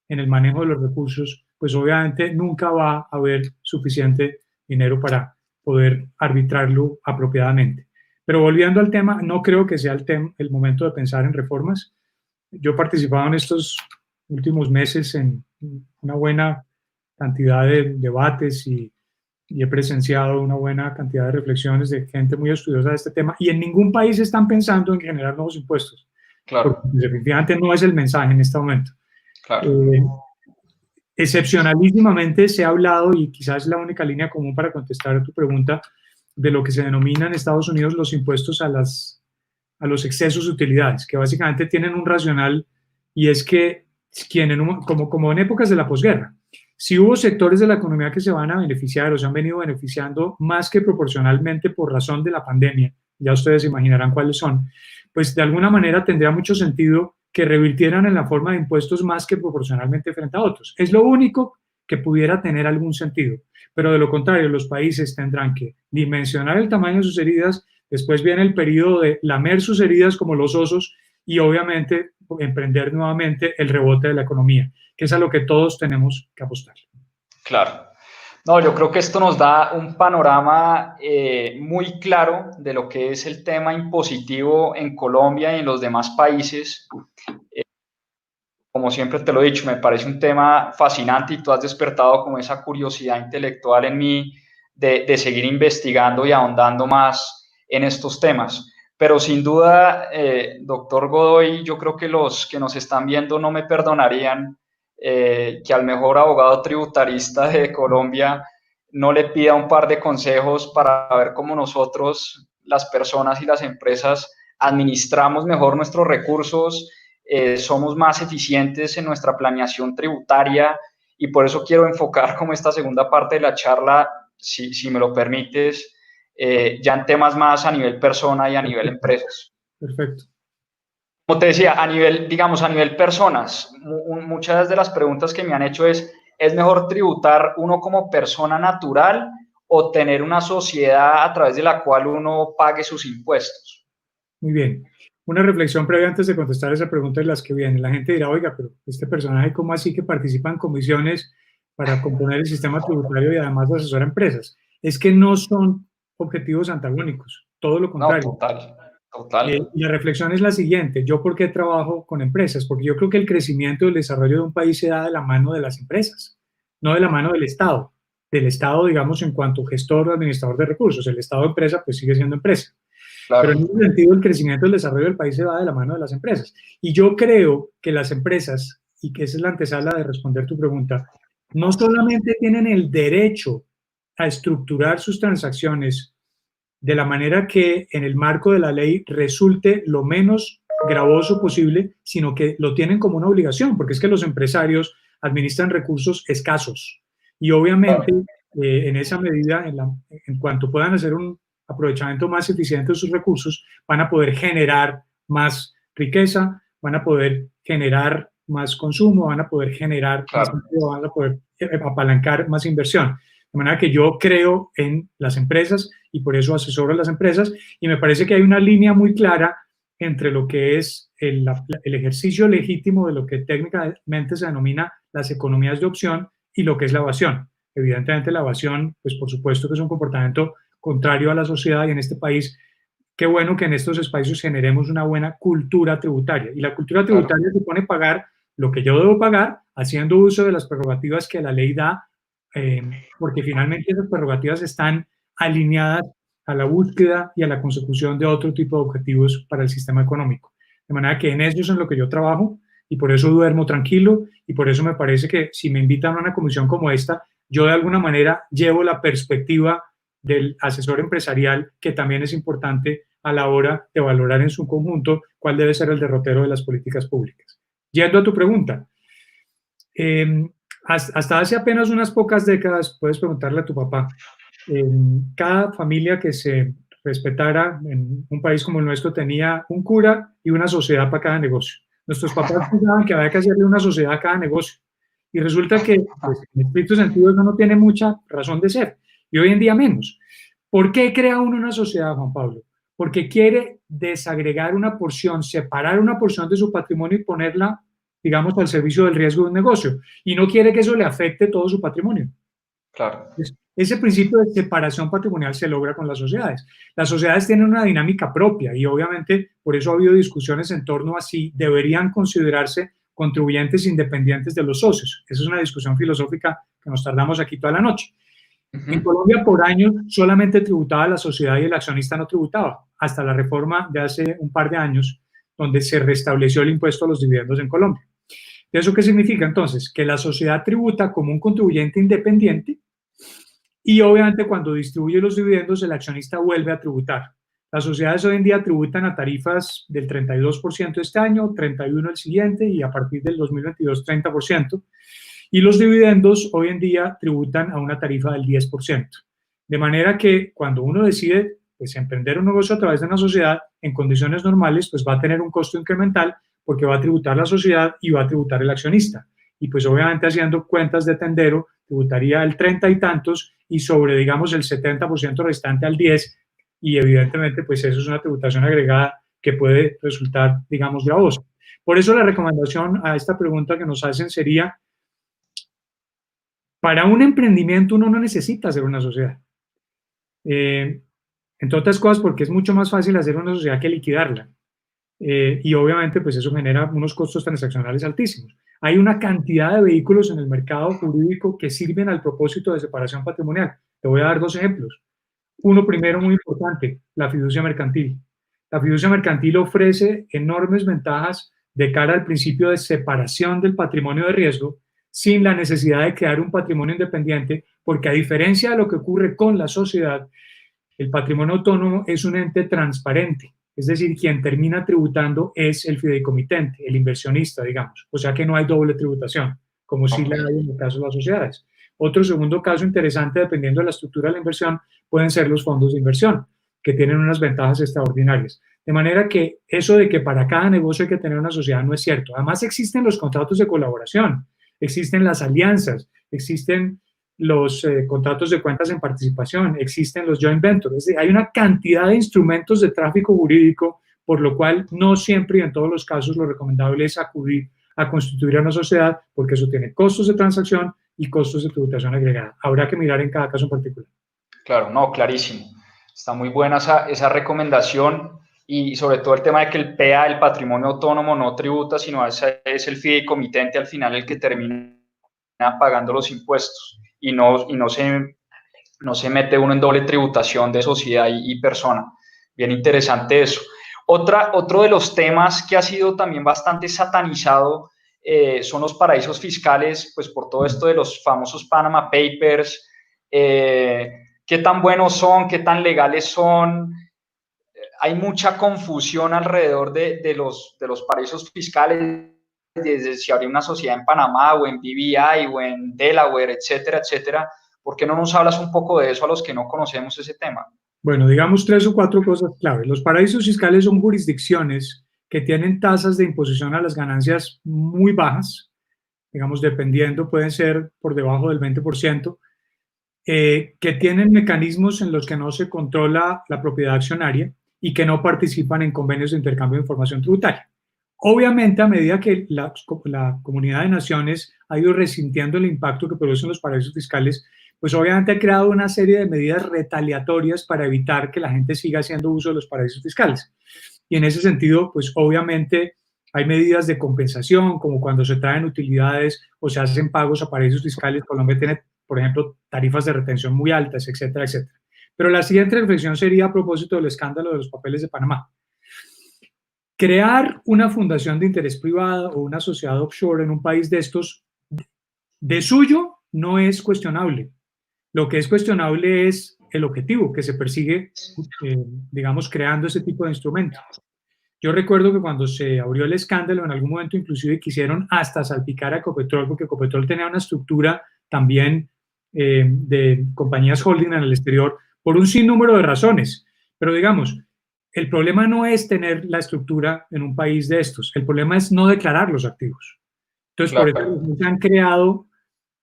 S1: en el manejo de los recursos, pues obviamente nunca va a haber suficiente dinero para poder arbitrarlo apropiadamente. Pero volviendo al tema, no creo que sea el momento de pensar en reformas. Yo he participado en estos últimos meses en una buena cantidad de debates y he presenciado una buena cantidad de reflexiones de gente muy estudiosa de este tema, y en ningún país están pensando en generar nuevos impuestos. Claro. Porque definitivamente no es el mensaje en este momento. Claro. Excepcionalísimamente se ha hablado, y quizás es la única línea común para contestar a tu pregunta, de lo que se denomina en Estados Unidos los impuestos a los excesos de utilidades, que básicamente tienen un racional, y es que como en épocas de la posguerra, si hubo sectores de la economía que se van a beneficiar o se han venido beneficiando más que proporcionalmente por razón de la pandemia, ya ustedes imaginarán cuáles son, pues de alguna manera tendría mucho sentido que revirtieran en la forma de impuestos más que proporcionalmente frente a otros. Es lo único que pudiera tener algún sentido, pero de lo contrario, los países tendrán que dimensionar el tamaño de sus heridas, después viene el periodo de lamer sus heridas como los osos y obviamente emprender nuevamente el rebote de la economía, que es a lo que todos tenemos que apostar.
S2: Claro. No, yo creo que esto nos da un panorama muy claro de lo que es el tema impositivo en Colombia y en los demás países. Como siempre te lo he dicho, me parece un tema fascinante y tú has despertado como esa curiosidad intelectual en mí de seguir investigando y ahondando más en estos temas. Pero sin duda, doctor Godoy, yo creo que los que nos están viendo no me perdonarían que al mejor abogado tributarista de Colombia no le pida un par de consejos para ver cómo nosotros, las personas y las empresas, administramos mejor nuestros recursos, somos más eficientes en nuestra planeación tributaria y por eso quiero enfocar como esta segunda parte de la charla, si me lo permites, ya en temas más a nivel persona y a nivel empresas.
S1: Perfecto.
S2: Como te decía, a nivel, digamos, a nivel personas, muchas de las preguntas que me han hecho ¿es mejor tributar uno como persona natural o tener una sociedad a través de la cual uno pague sus impuestos?
S1: Muy bien. Una reflexión previa antes de contestar esa pregunta de las que vienen. La gente dirá, oiga, pero este personaje, ¿cómo así que participa en comisiones para componer el sistema tributario y además asesora empresas? Es que no son objetivos antagónicos, todo lo contrario.
S2: No, total.
S1: Y la reflexión es la siguiente, ¿yo por qué trabajo con empresas? Porque yo creo que el crecimiento y el desarrollo de un país se da de la mano de las empresas, no de la mano del Estado. Del Estado, digamos, en cuanto gestor o administrador de recursos. El Estado empresa, pues sigue siendo empresa. Claro. Pero en ese sentido, el crecimiento y el desarrollo del país se va de la mano de las empresas. Y yo creo que las empresas, y que esa es la antesala de responder tu pregunta, no solamente tienen el derecho a estructurar sus transacciones de la manera que en el marco de la ley resulte lo menos gravoso posible, sino que lo tienen como una obligación, porque es que los empresarios administran recursos escasos. Y obviamente, en esa medida, en cuanto puedan hacer un aprovechamiento más eficiente de sus recursos, van a poder generar más riqueza, van a poder generar más consumo, van a poder generar más empleo, van a poder apalancar más inversión. De manera que yo creo en las empresas y por eso asesoro a las empresas y me parece que hay una línea muy clara entre lo que es el ejercicio legítimo de lo que técnicamente se denomina las economías de opción y lo que es la evasión. Evidentemente la evasión, pues por supuesto que es un comportamiento contrario a la sociedad y en este país, qué bueno que en estos espacios generemos una buena cultura tributaria. Y la cultura tributaria supone pagar lo que yo debo pagar haciendo uso de las prerrogativas que la ley da, porque finalmente esas prerrogativas están alineadas a la búsqueda y a la consecución de otro tipo de objetivos para el sistema económico. De manera que en eso es en lo que yo trabajo y por eso duermo tranquilo y por eso me parece que si me invitan a una comisión como esta, yo de alguna manera llevo la perspectiva del asesor empresarial, que también es importante a la hora de valorar en su conjunto cuál debe ser el derrotero de las políticas públicas. Yendo a tu pregunta, hasta hace apenas unas pocas décadas, puedes preguntarle a tu papá, cada familia que se respetara en un país como el nuestro tenía un cura y una sociedad para cada negocio. Nuestros papás pensaban que había que hacerle una sociedad a cada negocio. Y resulta que, pues, en estricto sentido, eso no tiene mucha razón de ser. Y hoy en día menos. ¿Por qué crea uno una sociedad, Juan Pablo? Porque quiere desagregar una porción, separar una porción de su patrimonio y ponerla, digamos, al servicio del riesgo de un negocio. Y no quiere que eso le afecte todo su patrimonio.
S2: Claro.
S1: Ese principio de separación patrimonial se logra con las sociedades. Las sociedades tienen una dinámica propia y obviamente por eso ha habido discusiones en torno a si deberían considerarse contribuyentes independientes de los socios. Esa es una discusión filosófica que nos tardamos aquí toda la noche. En Colombia por años solamente tributaba la sociedad y el accionista no tributaba, hasta la reforma de hace un par de años, donde se restableció el impuesto a los dividendos en Colombia. ¿Eso qué significa entonces? Que la sociedad tributa como un contribuyente independiente y obviamente cuando distribuye los dividendos el accionista vuelve a tributar. Las sociedades hoy en día tributan a tarifas del 32% este año, 31% el siguiente y a partir del 2022 30%. Y los dividendos hoy en día tributan a una tarifa del 10%. De manera que cuando uno decide pues, emprender un negocio a través de una sociedad, en condiciones normales, pues va a tener un costo incremental porque va a tributar la sociedad y va a tributar el accionista. Y pues obviamente haciendo cuentas de tendero, tributaría el 30 y tantos y sobre, digamos, el 70% restante al 10%, y evidentemente pues eso es una tributación agregada que puede resultar, digamos, gravosa. Por eso la recomendación a esta pregunta que nos hacen sería, para un emprendimiento uno no necesita hacer una sociedad. Entre otras cosas porque es mucho más fácil hacer una sociedad que liquidarla. Y obviamente pues eso genera unos costos transaccionales altísimos. Hay una cantidad de vehículos en el mercado jurídico que sirven al propósito de separación patrimonial. Te voy a dar dos ejemplos. Uno primero muy importante, la fiducia mercantil. La fiducia mercantil ofrece enormes ventajas de cara al principio de separación del patrimonio de riesgo sin la necesidad de crear un patrimonio independiente, porque a diferencia de lo que ocurre con la sociedad, el patrimonio autónomo es un ente transparente, es decir, quien termina tributando es el fideicomitente, el inversionista, digamos. O sea que no hay doble tributación, como sí la hay en el caso de las sociedades. Otro segundo caso interesante, dependiendo de la estructura de la inversión, pueden ser los fondos de inversión, que tienen unas ventajas extraordinarias. De manera que eso de que para cada negocio hay que tener una sociedad no es cierto. Además existen los contratos de colaboración, existen las alianzas, existen los contratos de cuentas en participación, existen los joint ventures, es decir, hay una cantidad de instrumentos de tráfico jurídico, por lo cual no siempre y en todos los casos lo recomendable es acudir a constituir una sociedad, porque eso tiene costos de transacción y costos de tributación agregada. Habrá que mirar en cada caso en particular.
S2: Claro, no, clarísimo. Está muy buena esa recomendación y sobre todo el tema de que el PA, el patrimonio autónomo, no tributa, sino es el fideicomitente al final el que termina pagando los impuestos y no se mete uno en doble tributación de sociedad y persona. Bien interesante eso. Otro de los temas que ha sido también bastante satanizado son los paraísos fiscales, pues por todo esto de los famosos Panama Papers, qué tan buenos son, qué tan legales son. Hay mucha confusión alrededor de los paraísos fiscales, desde si habría una sociedad en Panamá o en BVI o en Delaware, etcétera, etcétera. ¿Por qué no nos hablas un poco de eso a los que no conocemos ese tema?
S1: Bueno, digamos 3 o 4 cosas claves. Los paraísos fiscales son jurisdicciones que tienen tasas de imposición a las ganancias muy bajas, digamos, dependiendo, pueden ser por debajo del 20%, que tienen mecanismos en los que no se controla la propiedad accionaria y que no participan en convenios de intercambio de información tributaria. Obviamente, a medida que la comunidad de naciones ha ido resintiendo el impacto que producen los paraísos fiscales, pues obviamente ha creado una serie de medidas retaliatorias para evitar que la gente siga haciendo uso de los paraísos fiscales. Y en ese sentido, pues obviamente hay medidas de compensación, como cuando se traen utilidades o se hacen pagos a paraísos fiscales. Colombia tiene, por ejemplo, tarifas de retención muy altas, etcétera, etcétera. Pero la siguiente reflexión sería a propósito del escándalo de los papeles de Panamá. Crear una fundación de interés privado o una sociedad offshore en un país de estos, de suyo, no es cuestionable. Lo que es cuestionable es el objetivo que se persigue, digamos, creando ese tipo de instrumentos. Yo recuerdo que cuando se abrió el escándalo, en algún momento inclusive quisieron hasta salpicar a Ecopetrol, porque Ecopetrol tenía una estructura también de compañías holding en el exterior, por un sinnúmero de razones. Pero digamos, el problema no es tener la estructura en un país de estos, el problema es no declarar los activos. Entonces, claro, por eso se han creado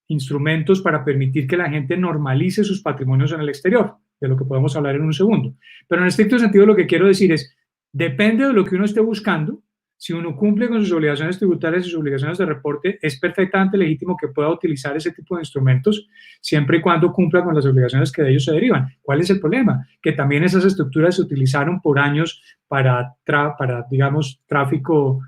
S1: instrumentos para permitir que la gente normalice sus patrimonios en el exterior, de lo que podemos hablar en un segundo. Pero en estricto sentido lo que quiero decir es, depende de lo que uno esté buscando, si uno cumple con sus obligaciones tributarias y sus obligaciones de reporte, es perfectamente legítimo que pueda utilizar ese tipo de instrumentos, siempre y cuando cumpla con las obligaciones que de ellos se derivan. ¿Cuál es el problema? Que también esas estructuras se utilizaron por años para digamos, tráfico,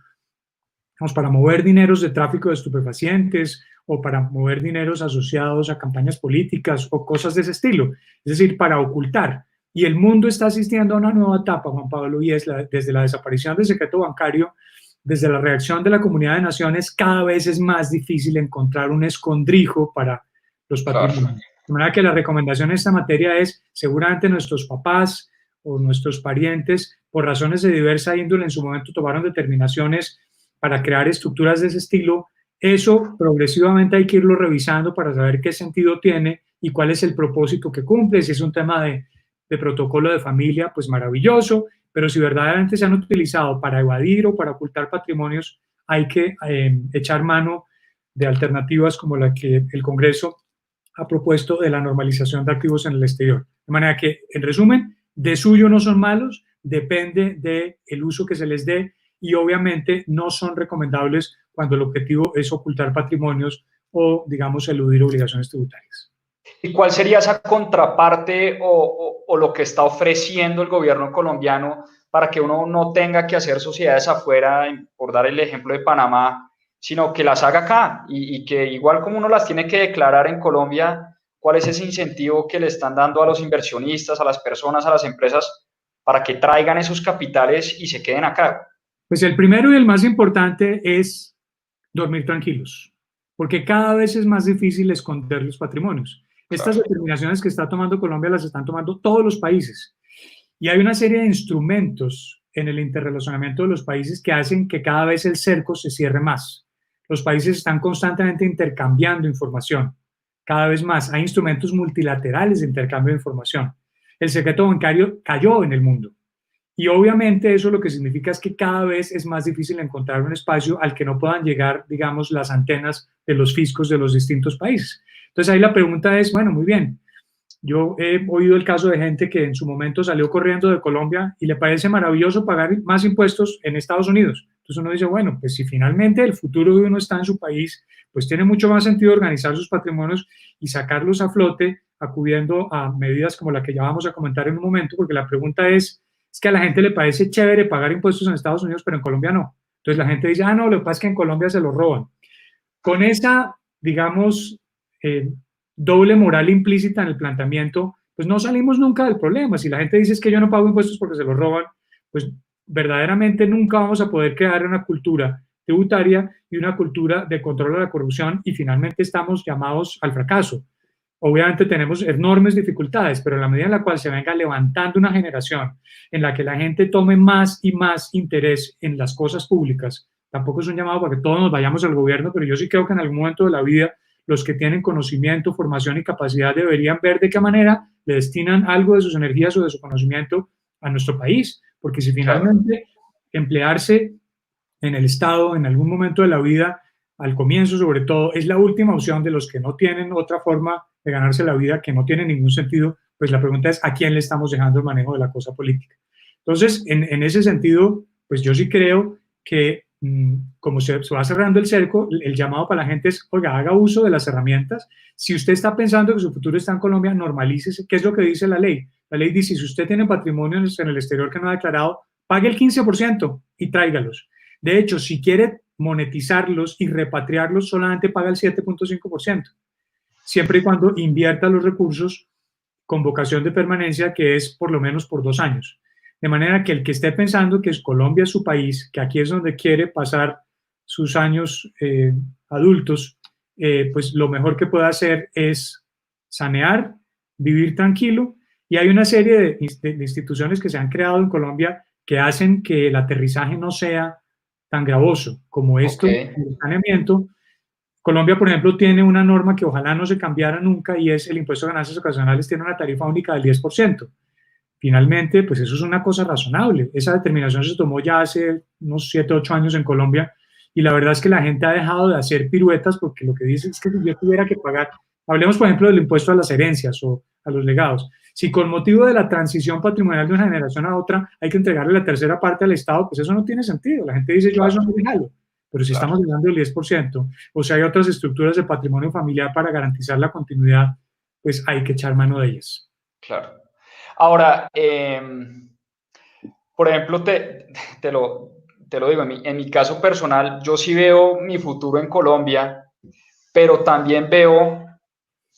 S1: para mover dineros de tráfico de estupefacientes o para mover dineros asociados a campañas políticas o cosas de ese estilo, es decir, para ocultar. Y el mundo está asistiendo a una nueva etapa, Juan Pablo, y es desde la desaparición del secreto bancario, desde la reacción de la comunidad de naciones, cada vez es más difícil encontrar un escondrijo para los patrimonios. De manera que la recomendación en esta materia es, seguramente nuestros papás o nuestros parientes, por razones de diversa índole, en su momento tomaron determinaciones para crear estructuras de ese estilo, eso progresivamente hay que irlo revisando para saber qué sentido tiene y cuál es el propósito que cumple. Si es un tema de protocolo de familia, pues maravilloso, pero si verdaderamente se han utilizado para evadir o para ocultar patrimonios, hay que echar mano de alternativas como la que el Congreso ha propuesto de la normalización de activos en el exterior. De manera que, en resumen, de suyo no son malos, depende del uso que se les dé y obviamente no son recomendables cuando el objetivo es ocultar patrimonios o, digamos, eludir obligaciones tributarias.
S2: ¿Y cuál sería esa contraparte o lo que está ofreciendo el gobierno colombiano para que uno no tenga que hacer sociedades afuera, por dar el ejemplo de Panamá, sino que las haga acá y que igual como uno las tiene que declarar en Colombia, cuál es ese incentivo que le están dando a los inversionistas, a las personas, a las empresas, para que traigan esos capitales y se queden acá?
S1: Pues el primero y el más importante es dormir tranquilos, porque cada vez es más difícil esconder los patrimonios. Estas determinaciones que está tomando Colombia las están tomando todos los países. Y hay una serie de instrumentos en el interrelacionamiento de los países que hacen que cada vez el cerco se cierre más. Los países están constantemente intercambiando información, cada vez más. Hay instrumentos multilaterales de intercambio de información. El secreto bancario cayó en el mundo. Y obviamente eso lo que significa es que cada vez es más difícil encontrar un espacio al que no puedan llegar, digamos, las antenas de los fiscos de los distintos países. Entonces ahí la pregunta es, bueno, muy bien, yo he oído el caso de gente que en su momento salió corriendo de Colombia y le parece maravilloso pagar más impuestos en Estados Unidos. Entonces uno dice, bueno, pues si finalmente el futuro de uno está en su país, pues tiene mucho más sentido organizar sus patrimonios y sacarlos a flote acudiendo a medidas como la que ya vamos a comentar en un momento, porque la pregunta es que a la gente le parece chévere pagar impuestos en Estados Unidos, pero en Colombia no. Entonces la gente dice, ah, no, lo que pasa es que en Colombia se lo roban. Con esa, digamos, doble moral implícita en el planteamiento, pues no salimos nunca del problema. Si la gente dice es que yo no pago impuestos porque se los roban, pues verdaderamente nunca vamos a poder crear una cultura tributaria y una cultura de control de la corrupción y finalmente estamos llamados al fracaso. Obviamente tenemos enormes dificultades, pero en la medida en la cual se venga levantando una generación en la que la gente tome más y más interés en las cosas públicas, tampoco es un llamado para que todos nos vayamos al gobierno, pero yo sí creo que en algún momento de la vida los que tienen conocimiento, formación y capacidad deberían ver de qué manera le destinan algo de sus energías o de su conocimiento a nuestro país, porque si finalmente emplearse en el Estado en algún momento de la vida, al comienzo sobre todo, es la última opción de los que no tienen otra forma de ganarse la vida, que no tiene ningún sentido, pues la pregunta es a quién le estamos dejando el manejo de la cosa política. Entonces, en ese sentido, pues yo sí creo que como se va cerrando el cerco, el llamado para la gente es, oiga, haga uso de las herramientas. Si usted está pensando que su futuro está en Colombia, normalícese. ¿Qué es lo que dice la ley? La ley dice, si usted tiene patrimonios en el exterior que no ha declarado, pague el 15% y tráigalos. De hecho, si quiere monetizarlos y repatriarlos, solamente paga el 7.5%, siempre y cuando invierta los recursos con vocación de permanencia, que es por lo menos por 2 años. De manera que el que esté pensando que Colombia es su país, que aquí es donde quiere pasar sus años adultos, pues lo mejor que puede hacer es sanear, vivir tranquilo. Y hay una serie de instituciones que se han creado en Colombia que hacen que el aterrizaje no sea tan gravoso como esto, el saneamiento. Colombia, por ejemplo, tiene una norma que ojalá no se cambiara nunca y es el impuesto de ganancias ocasionales tiene una tarifa única del 10%. Finalmente, pues eso es una cosa razonable. Esa determinación se tomó ya hace unos 7, 8 años en Colombia y la verdad es que la gente ha dejado de hacer piruetas porque lo que dice es que si yo tuviera que pagar, hablemos por ejemplo del impuesto a las herencias o a los legados, si con motivo de la transición patrimonial de una generación a otra hay que entregarle la tercera parte al Estado, pues eso no tiene sentido. La gente dice yo a eso no me jalo. Pero si estamos hablando del 10%, o si hay otras estructuras de patrimonio familiar para garantizar la continuidad, pues hay que echar mano de ellas.
S2: Claro. Ahora, por ejemplo, te lo digo, en mi caso personal, yo sí veo mi futuro en Colombia, pero también veo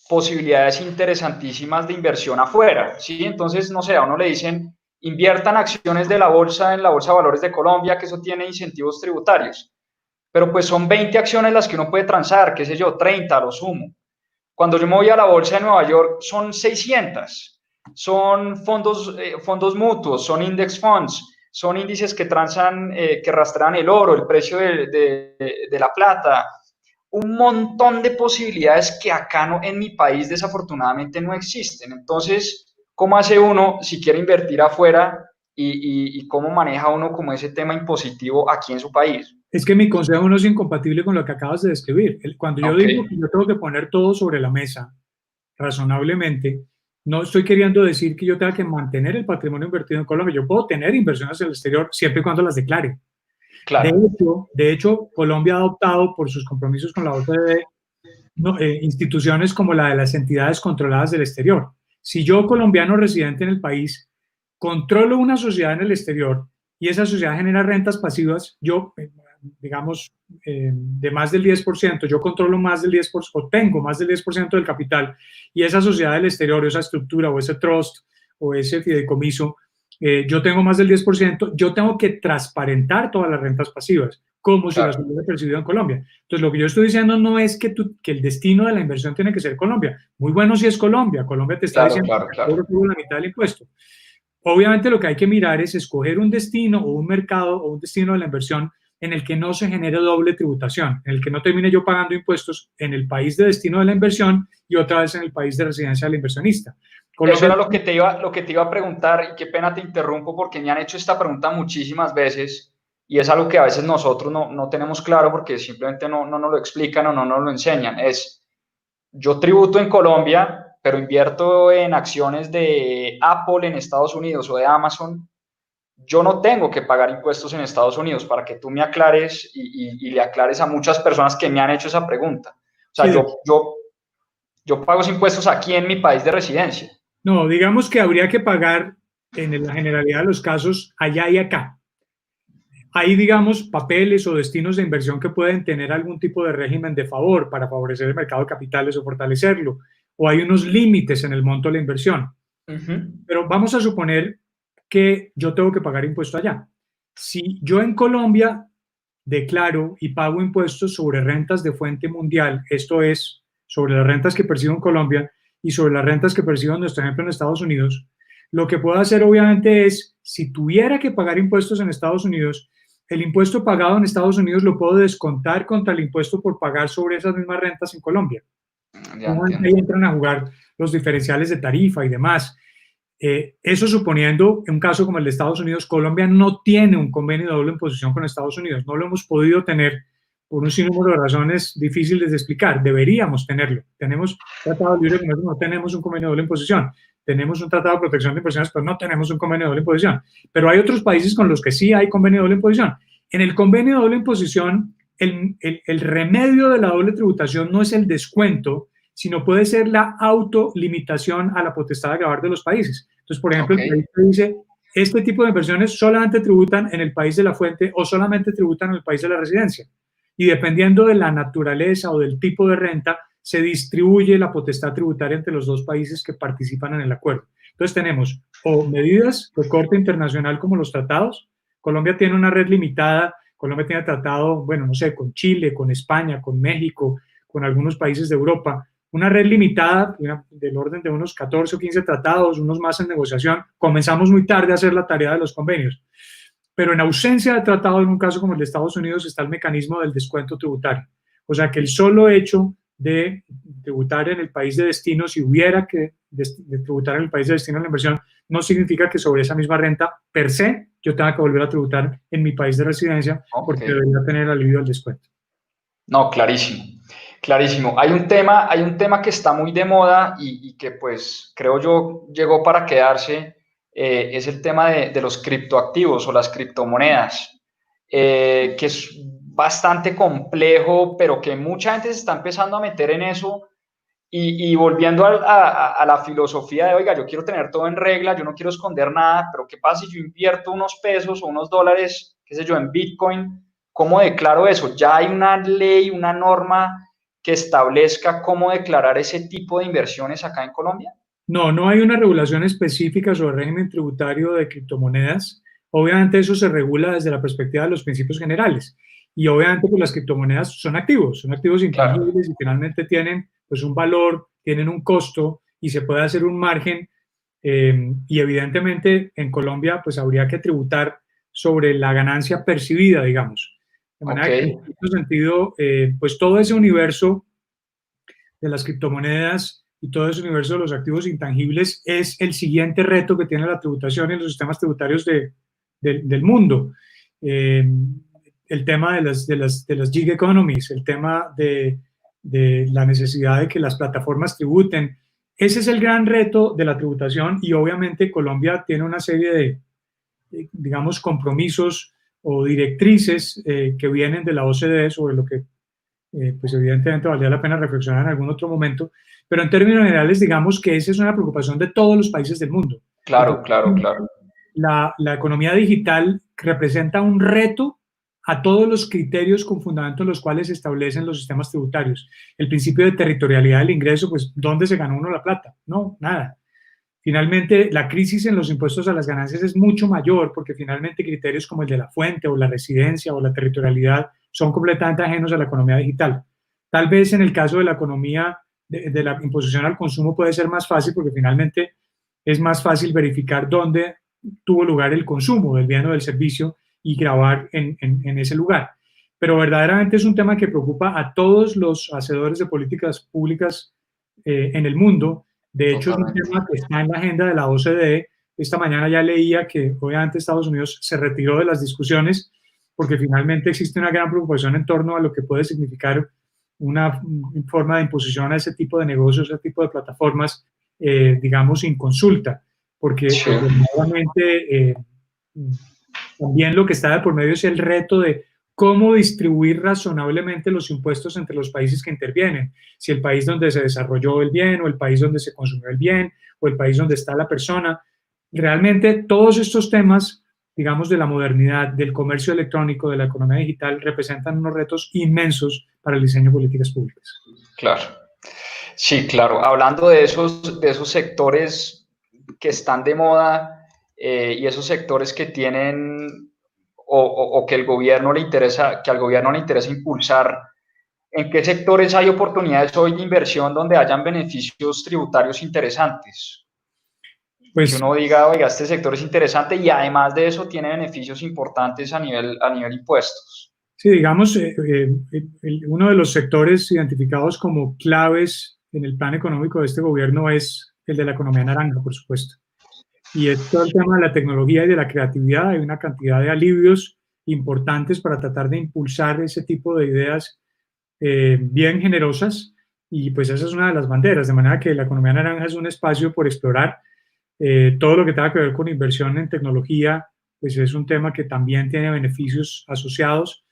S2: posibilidades interesantísimas de inversión afuera, ¿sí? Entonces, no sé, a uno le dicen, inviertan acciones de la bolsa en la Bolsa de Valores de Colombia, que eso tiene incentivos tributarios. Pero pues son 20 acciones las que uno puede transar, qué sé yo, 30 lo sumo. Cuando yo me voy a la bolsa de Nueva York son 600. son fondos mutuos, son index funds, son índices que transan, que rastrean el oro, el precio de la plata, un montón de posibilidades que acá no, en mi país desafortunadamente no existen. Entonces, ¿cómo hace uno si quiere invertir afuera y cómo maneja uno como ese tema impositivo aquí en su país?
S1: Es que mi consejo no es incompatible con lo que acabas de describir. Cuando yo
S2: Ok,
S1: digo que yo tengo que poner todo sobre la mesa, razonablemente, no estoy queriendo decir que yo tenga que mantener el patrimonio invertido en Colombia. Yo puedo tener inversiones en el exterior siempre y cuando las declare.
S2: claro.
S1: De hecho, Colombia ha adoptado por sus compromisos con la OCDE instituciones como la de las entidades controladas del exterior. Si yo, colombiano residente en el país, controlo una sociedad en el exterior y esa sociedad genera rentas pasivas, yo, digamos, de más del 10%, yo controlo más del 10% o tengo más del 10% del capital y esa sociedad del exterior, esa estructura o ese trust o ese fideicomiso, yo tengo más del 10%, yo tengo que transparentar todas las rentas pasivas, como si las
S2: Claro,
S1: hubiera percibido en Colombia. Entonces, lo que yo estoy diciendo no es que el destino de la inversión tiene que ser Colombia. Muy bueno si es Colombia. Colombia te está
S2: claro,
S1: diciendo
S2: claro,
S1: que
S2: claro.
S1: cobro la mitad del impuesto. Obviamente lo que hay que mirar es escoger un destino o un mercado o un destino de la inversión en el que no se genere doble tributación, en el que no termine yo pagando impuestos en el país de destino de la inversión y otra vez en el país de residencia del inversionista.
S2: Eso
S1: Colombia,
S2: era lo que te iba a preguntar y qué pena te interrumpo porque me han hecho esta pregunta muchísimas veces y es algo que a veces nosotros no tenemos claro porque simplemente no nos lo explican o no nos lo enseñan. Es, yo tributo en Colombia, pero invierto en acciones de Apple en Estados Unidos o de Amazon. Yo no tengo que pagar impuestos en Estados Unidos para que tú me aclares y le aclares a muchas personas que me han hecho esa pregunta. O
S1: sí,
S2: sea, yo pago esos impuestos aquí en mi país de residencia.
S1: no, digamos que habría que pagar en la generalidad de los casos allá y acá. Hay, digamos, papeles o destinos de inversión que pueden tener algún tipo de régimen de favor para favorecer el mercado de capitales o fortalecerlo, o hay unos límites en el monto de la inversión.
S2: Uh -huh.
S1: Pero vamos a suponer que yo tengo que pagar impuesto allá. Si yo en Colombia declaro y pago impuestos sobre rentas de fuente mundial, esto es, sobre las rentas que percibo en Colombia y sobre las rentas que percibo, en nuestro ejemplo, en Estados Unidos, lo que puedo hacer obviamente es, si tuviera que pagar impuestos en Estados Unidos, el impuesto pagado en Estados Unidos lo puedo descontar contra el impuesto por pagar sobre esas mismas rentas en Colombia.
S2: Ya
S1: Obviamente
S2: entiendo.
S1: ahí entran a jugar los diferenciales de tarifa y demás. Eso suponiendo un caso como el de Estados Unidos, Colombia no tiene un convenio de doble imposición con Estados Unidos, no lo hemos podido tener por un sinnúmero de razones difíciles de explicar, deberíamos tenerlo. Tenemos tratado de libre comercio, no tenemos un convenio de doble imposición, tenemos un tratado de protección de inversiones, pero no tenemos un convenio de doble imposición. Pero hay otros países con los que sí hay convenio de doble imposición. En el convenio de doble imposición, el remedio de la doble tributación no es el descuento, sino puede ser la autolimitación a la potestad de gravar de los países. Entonces, por ejemplo,
S2: Ok.
S1: el país te dice, este tipo de inversiones solamente tributan en el país de la fuente o solamente tributan en el país de la residencia. Y dependiendo de la naturaleza o del tipo de renta, se distribuye la potestad tributaria entre los dos países que participan en el acuerdo. Entonces tenemos o medidas de corte internacional como los tratados. Colombia tiene una red limitada. Colombia tiene tratado, bueno, no sé, con Chile, con España, con México, con algunos países de Europa, una red limitada del orden de unos 14 o 15 tratados, unos más en negociación. Comenzamos muy tarde a hacer la tarea de los convenios, pero en ausencia de tratado, en un caso como el de Estados Unidos, está el mecanismo del descuento tributario. O sea que el solo hecho de tributar en el país de destino, si hubiera que de tributar en el país de destino de la inversión, no significa que sobre esa misma renta per se yo tenga que volver a tributar en mi país de residencia
S2: Ok.
S1: porque debería tener el alivio del descuento.
S2: No, clarísimo, clarísimo. Hay un tema que está muy de moda y que pues creo yo llegó para quedarse, es el tema de los criptoactivos o las criptomonedas, que es bastante complejo, pero que mucha gente se está empezando a meter en eso y volviendo a la filosofía de, oiga, yo quiero tener todo en regla, yo no quiero esconder nada, pero ¿qué pasa si yo invierto unos pesos o unos dólares, qué sé yo, en Bitcoin? ¿Cómo declaro eso? ¿Ya hay una ley, una norma que establezca cómo declarar ese tipo de inversiones acá en Colombia?
S1: No, no hay una regulación específica sobre el régimen tributario de criptomonedas. Obviamente eso se regula desde la perspectiva de los principios generales. Y obviamente pues las criptomonedas son activos
S2: Claro,
S1: intangibles y finalmente tienen pues un valor, tienen un costo y se puede hacer un margen y evidentemente en Colombia pues habría que tributar sobre la ganancia percibida, digamos. De manera que en este sentido, pues todo ese universo de las criptomonedas y todo ese universo de los activos intangibles es el siguiente reto que tiene la tributación en los sistemas tributarios del mundo. El tema de las gig economies, el tema de la necesidad de que las plataformas tributen. Ese es el gran reto de la tributación y obviamente Colombia tiene una serie de digamos, compromisos o directrices que vienen de la OCDE sobre lo que pues evidentemente valdría la pena reflexionar en algún otro momento, pero en términos generales digamos que esa es una preocupación de todos los países del mundo.
S2: Claro, claro, claro.
S1: La economía digital representa un reto a todos los criterios con fundamento en los cuales se establecen los sistemas tributarios. El principio de territorialidad del ingreso, pues ¿dónde se ganó uno la plata? No, nada. Finalmente, la crisis en los impuestos a las ganancias es mucho mayor porque finalmente criterios como el de la fuente o la residencia o la territorialidad son completamente ajenos a la economía digital. Tal vez en el caso de la economía de la imposición al consumo puede ser más fácil porque finalmente es más fácil verificar dónde tuvo lugar el consumo del bien o del servicio y grabar en ese lugar. Pero verdaderamente es un tema que preocupa a todos los hacedores de políticas públicas en el mundo. De hecho, totalmente. Es un tema que está en la agenda de la OCDE. Esta mañana ya leía que obviamente Estados Unidos se retiró de las discusiones porque finalmente existe una gran preocupación en torno a lo que puede significar una forma de imposición a ese tipo de negocios, a ese tipo de plataformas, digamos, sin consulta, porque sí. Obviamente también lo que está de por medio es el reto de cómo distribuir razonablemente los impuestos entre los países que intervienen. Si el país donde se desarrolló el bien, o el país donde se consumió el bien, o el país donde está la persona. Realmente todos estos temas, digamos, de la modernidad, del comercio electrónico, de la economía digital, representan unos retos inmensos para el diseño de políticas públicas.
S2: Claro. Sí, claro. Hablando de esos sectores que están de moda y esos sectores que tienen o que el gobierno le interesa, que al gobierno le interesa impulsar, ¿en qué sectores hay oportunidades hoy de inversión donde hayan beneficios tributarios interesantes? Pues, que uno diga, oiga, este sector es interesante y además de eso tiene beneficios importantes a nivel impuestos.
S1: Sí, digamos, uno de los sectores identificados como claves en el plan económico de este gobierno es el de la economía naranja, por supuesto. Y es todo el tema de la tecnología y de la creatividad. Hay una cantidad de alivios importantes para tratar de impulsar ese tipo de ideas bien generosas, y pues esa es una de las banderas, de manera que la economía naranja es un espacio por explorar. Todo lo que tenga que ver con inversión en tecnología, pues es un tema que también tiene beneficios asociados.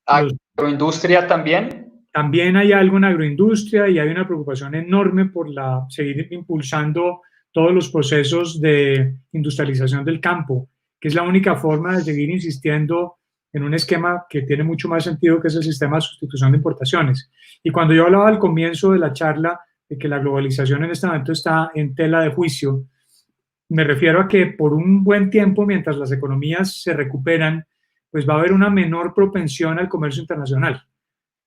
S2: ¿Agroindustria también?
S1: También hay algo en agroindustria y hay una preocupación enorme por seguir impulsando todos los procesos de industrialización del campo, que es la única forma de seguir insistiendo en un esquema que tiene mucho más sentido, que es el sistema de sustitución de importaciones. Y cuando yo hablaba al comienzo de la charla de que la globalización en este momento está en tela de juicio, me refiero a que por un buen tiempo, mientras las economías se recuperan, pues va a haber una menor propensión al comercio internacional.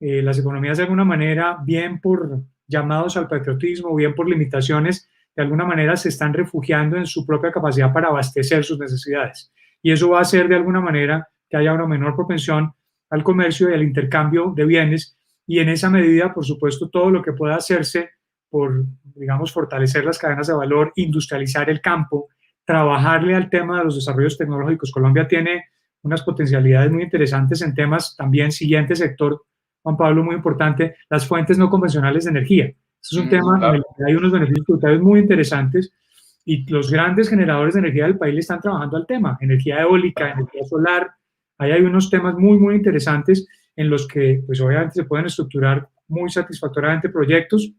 S1: Las economías de alguna manera, bien por llamados al patriotismo, bien por limitaciones, de alguna manera se están refugiando en su propia capacidad para abastecer sus necesidades. Y eso va a hacer de alguna manera que haya una menor propensión al comercio y al intercambio de bienes. Y en esa medida, por supuesto, todo lo que pueda hacerse por, digamos, fortalecer las cadenas de valor, industrializar el campo, trabajarle al tema de los desarrollos tecnológicos. Colombia tiene unas potencialidades muy interesantes en temas también, siguiente sector, Juan Pablo, muy importante, las fuentes no convencionales de energía. Este es un tema en el que hay unos beneficios tributarios muy interesantes y los grandes generadores de energía del país le están trabajando al tema, energía eólica, energía solar. Ahí hay unos temas muy, muy interesantes en los que, pues obviamente, se pueden estructurar muy satisfactoriamente proyectos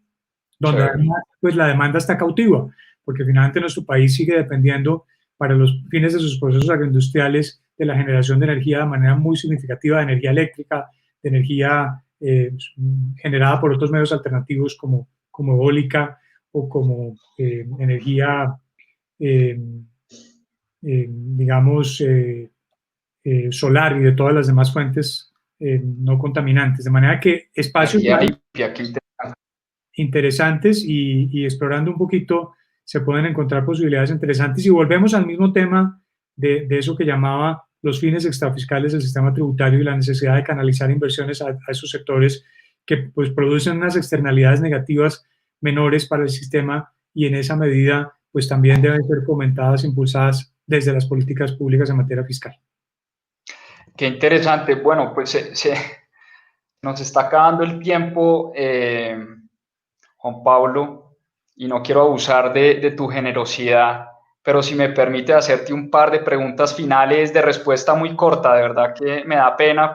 S1: donde además, pues, la demanda está cautiva, porque finalmente nuestro país sigue dependiendo para los fines de sus procesos agroindustriales de la generación de energía de manera muy significativa, de energía eléctrica, de energía generada por otros medios alternativos como eólica o como energía, digamos, solar y de todas las demás fuentes no contaminantes. De manera que espacios
S2: limpia,
S1: interesantes y explorando un poquito se pueden encontrar posibilidades interesantes. Y volvemos al mismo tema de eso que llamaba los fines extrafiscales del sistema tributario y la necesidad de canalizar inversiones a esos sectores que pues producen unas externalidades negativas menores para el sistema, y en esa medida pues también deben ser fomentadas, impulsadas desde las políticas públicas en materia fiscal.
S2: Qué interesante. Bueno, pues nos está acabando el tiempo, Juan Pablo, y no quiero abusar de tu generosidad, pero si me permite hacerte un par de preguntas finales de respuesta muy corta, de verdad que me da pena,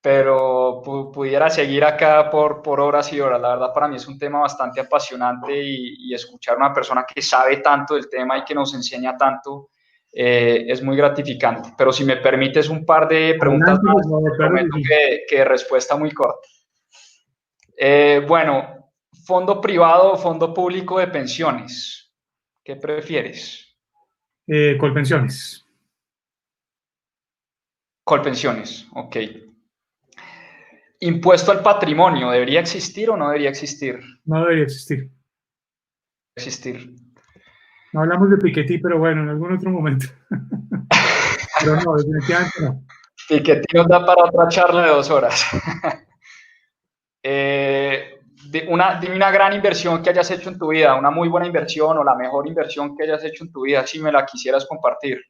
S2: pero pudiera seguir acá por horas y horas. La verdad, para mí es un tema bastante apasionante, y escuchar a una persona que sabe tanto del tema y que nos enseña tanto es muy gratificante. Pero si me permites un par de preguntas más, te prometo que respuesta muy corta. Bueno, ¿fondo privado o fondo público de pensiones? ¿Qué prefieres?
S1: Colpensiones.
S2: Colpensiones, ok. ¿Impuesto al patrimonio debería existir o no debería existir?
S1: No debería existir.
S2: Existir.
S1: No hablamos de Piketty, pero bueno, en algún otro momento. Pero no, definitivamente no.
S2: Piketty nos da para otra charla de 2 horas. Dime una gran inversión que hayas hecho en tu vida, una muy buena inversión o la mejor inversión que hayas hecho en tu vida, si me la quisieras compartir.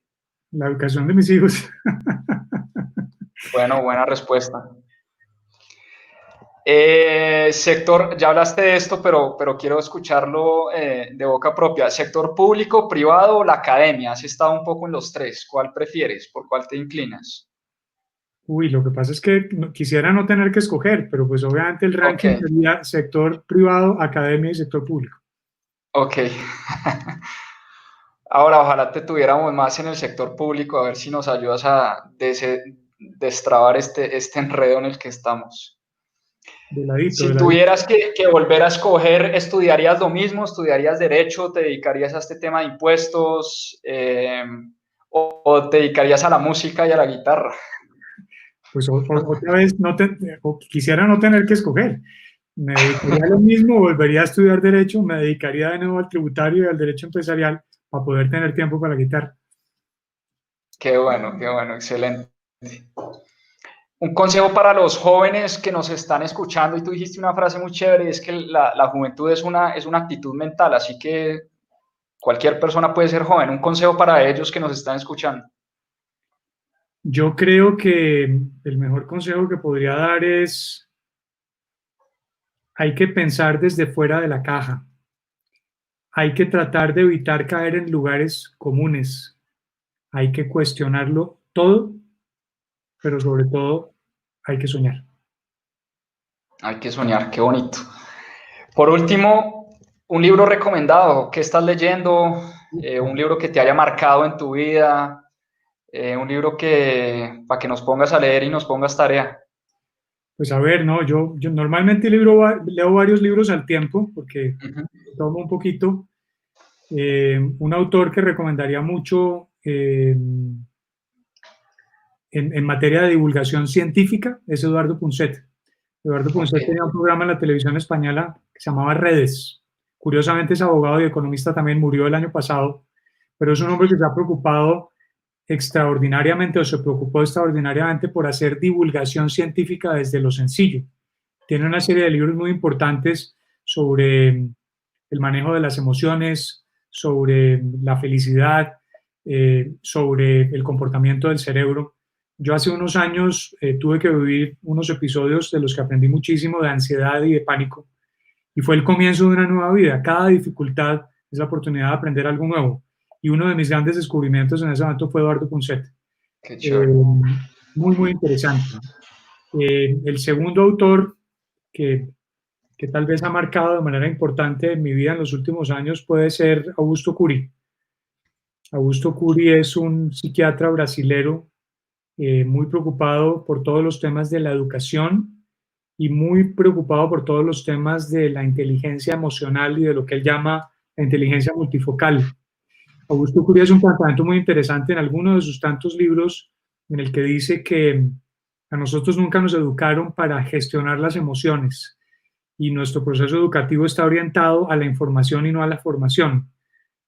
S1: La educación de mis hijos.
S2: Bueno, buena respuesta. Sector, ya hablaste de esto, pero quiero escucharlo de boca propia. ¿Sector público, privado o la academia? Has estado un poco en los tres. ¿Cuál prefieres? ¿Por cuál te inclinas?
S1: Uy, lo que pasa es que quisiera no tener que escoger, pero pues obviamente el ranking sería sector privado, academia y sector público.
S2: Ok. Ahora, ojalá te tuviéramos más en el sector público, a ver si nos ayudas a destrabar este enredo en el que estamos. Si tuvieras que volver a escoger, ¿estudiarías lo mismo? ¿Estudiarías Derecho? ¿Te dedicarías a este tema de impuestos? ¿O te dedicarías a la música y a la guitarra?
S1: Pues otra vez, quisiera no tener que escoger. Me dedicaría a lo mismo, volvería a estudiar Derecho, me dedicaría de nuevo al tributario y al derecho empresarial para poder tener tiempo para la guitarra.
S2: Qué bueno, excelente. Un consejo para los jóvenes que nos están escuchando, y tú dijiste una frase muy chévere, es que la juventud es una actitud mental, así que cualquier persona puede ser joven. Un consejo para ellos que nos están escuchando.
S1: Yo creo que el mejor consejo que podría dar es: hay que pensar desde fuera de la caja. Hay que tratar de evitar caer en lugares comunes. Hay que cuestionarlo todo, pero sobre todo hay que soñar.
S2: Hay que soñar, qué bonito. Por último, un libro recomendado. ¿Qué estás leyendo? Un libro que te haya marcado en tu vida. Un libro para que nos pongas a leer y nos pongas tarea.
S1: Pues a ver, no, yo normalmente leo varios libros al tiempo porque tomo un poquito. Un autor que recomendaría mucho en materia de divulgación científica es Eduardo Punset. Eduardo Punset tenía un programa en la televisión española que se llamaba Redes. Curiosamente es abogado y economista también, murió el año pasado, pero es un hombre que se ha preocupado extraordinariamente, o se preocupó extraordinariamente por hacer divulgación científica desde lo sencillo. Tiene una serie de libros muy importantes sobre el manejo de las emociones, sobre la felicidad, sobre el comportamiento del cerebro. Yo hace unos años tuve que vivir unos episodios de los que aprendí muchísimo de ansiedad y de pánico, y fue el comienzo de una nueva vida. Cada dificultad es la oportunidad de aprender algo nuevo. Y uno de mis grandes descubrimientos en ese momento fue Eduardo Punset.
S2: Qué chévere.
S1: Muy, muy interesante. El segundo autor que tal vez ha marcado de manera importante en mi vida en los últimos años puede ser Augusto Cury. Augusto Cury es un psiquiatra brasilero muy preocupado por todos los temas de la educación y muy preocupado por todos los temas de la inteligencia emocional y de lo que él llama la inteligencia multifocal. Augusto Cury es un planteamiento muy interesante en alguno de sus tantos libros, en el que dice que a nosotros nunca nos educaron para gestionar las emociones, y nuestro proceso educativo está orientado a la información y no a la formación.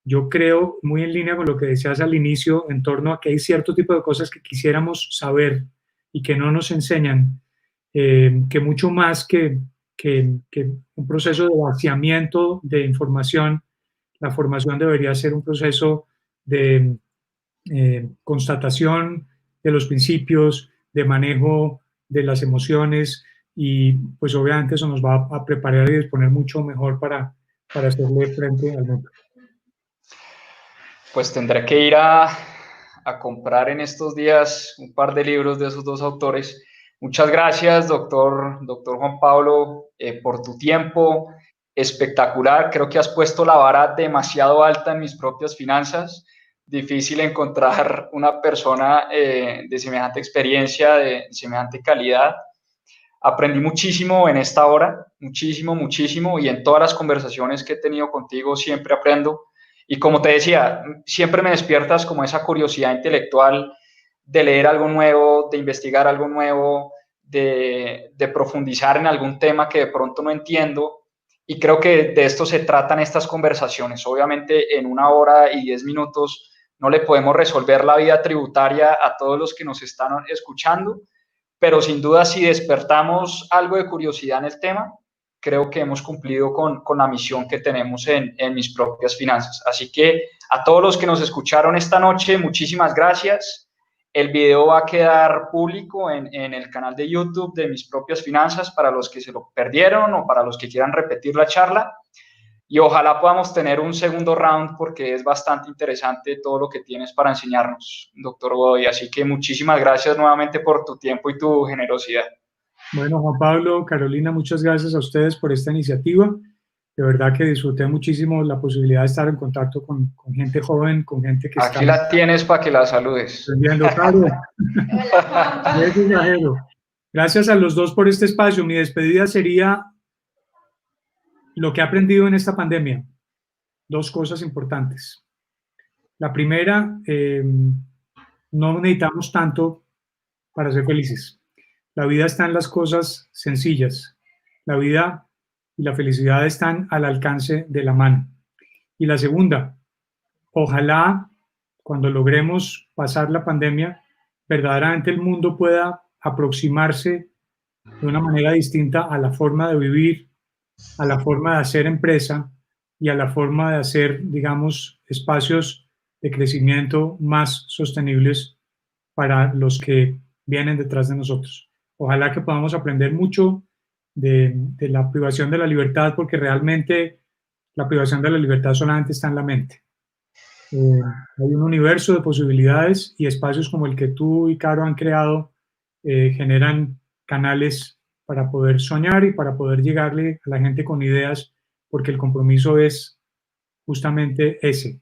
S1: Yo creo, muy en línea con lo que decías al inicio, en torno a que hay cierto tipo de cosas que quisiéramos saber y que no nos enseñan, que mucho más que un proceso de vaciamiento de información, la formación debería ser un proceso de constatación de los principios, de manejo de las emociones, y pues obviamente eso nos va a preparar y disponer mucho mejor para hacerle frente al mundo.
S2: Pues tendré que ir a comprar en estos días un par de libros de esos dos autores. Muchas gracias, doctor Juan Pablo, por tu tiempo. Espectacular. Creo que has puesto la vara demasiado alta en mis propias finanzas. Difícil encontrar una persona de semejante experiencia, de semejante calidad. Aprendí muchísimo en esta hora, muchísimo, muchísimo, y en todas las conversaciones que he tenido contigo siempre aprendo. Y como te decía, siempre me despiertas como esa curiosidad intelectual de leer algo nuevo, de investigar algo nuevo, de profundizar en algún tema que de pronto no entiendo. Y creo que de esto se tratan estas conversaciones. Obviamente en 1 hora y 10 minutos no le podemos resolver la vida tributaria a todos los que nos están escuchando, pero sin duda si despertamos algo de curiosidad en el tema, creo que hemos cumplido con la misión que tenemos en mis propias finanzas. Así que a todos los que nos escucharon esta noche, muchísimas gracias. El video va a quedar público en el canal de YouTube de Mis Propias Finanzas para los que se lo perdieron o para los que quieran repetir la charla. Y ojalá podamos tener un segundo round porque es bastante interesante todo lo que tienes para enseñarnos, doctor Godoy. Así que muchísimas gracias nuevamente por tu tiempo y tu generosidad.
S1: Bueno, Juan Pablo, Carolina, muchas gracias a ustedes por esta iniciativa. De verdad que disfruté muchísimo la posibilidad de estar en contacto con gente joven, con gente que
S2: Aquí la tienes para que la saludes.
S1: Claro. Gracias a los dos por este espacio. Mi despedida sería lo que he aprendido en esta pandemia. 2 cosas importantes. La primera, no necesitamos tanto para ser felices. La vida está en las cosas sencillas. La vida y la felicidad están al alcance de la mano. Y la segunda, ojalá cuando logremos pasar la pandemia, verdaderamente el mundo pueda aproximarse de una manera distinta a la forma de vivir, a la forma de hacer empresa y a la forma de hacer, digamos, espacios de crecimiento más sostenibles para los que vienen detrás de nosotros. Ojalá que podamos aprender mucho de la privación de la libertad, porque realmente la privación de la libertad solamente está en la mente. Hay un universo de posibilidades y espacios como el que tú y Caro han creado generan canales para poder soñar y para poder llegarle a la gente con ideas, porque el compromiso es justamente ese,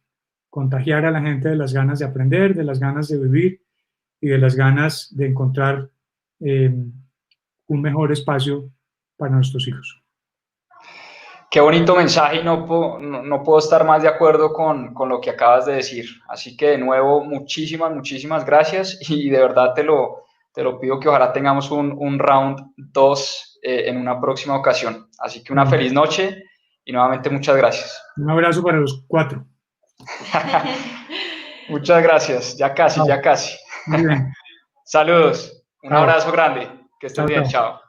S1: contagiar a la gente de las ganas de aprender, de las ganas de vivir y de las ganas de encontrar un mejor espacio para nuestros hijos.
S2: Qué bonito mensaje, y no puedo estar más de acuerdo con lo que acabas de decir. Así que de nuevo, muchísimas gracias, y de verdad te lo pido que ojalá tengamos un round 2 en una próxima ocasión. Así que una feliz noche y nuevamente muchas gracias.
S1: Un abrazo para los 4.
S2: Muchas gracias, ya casi.
S1: Muy bien.
S2: Saludos, un abrazo grande, que estés bien, chao.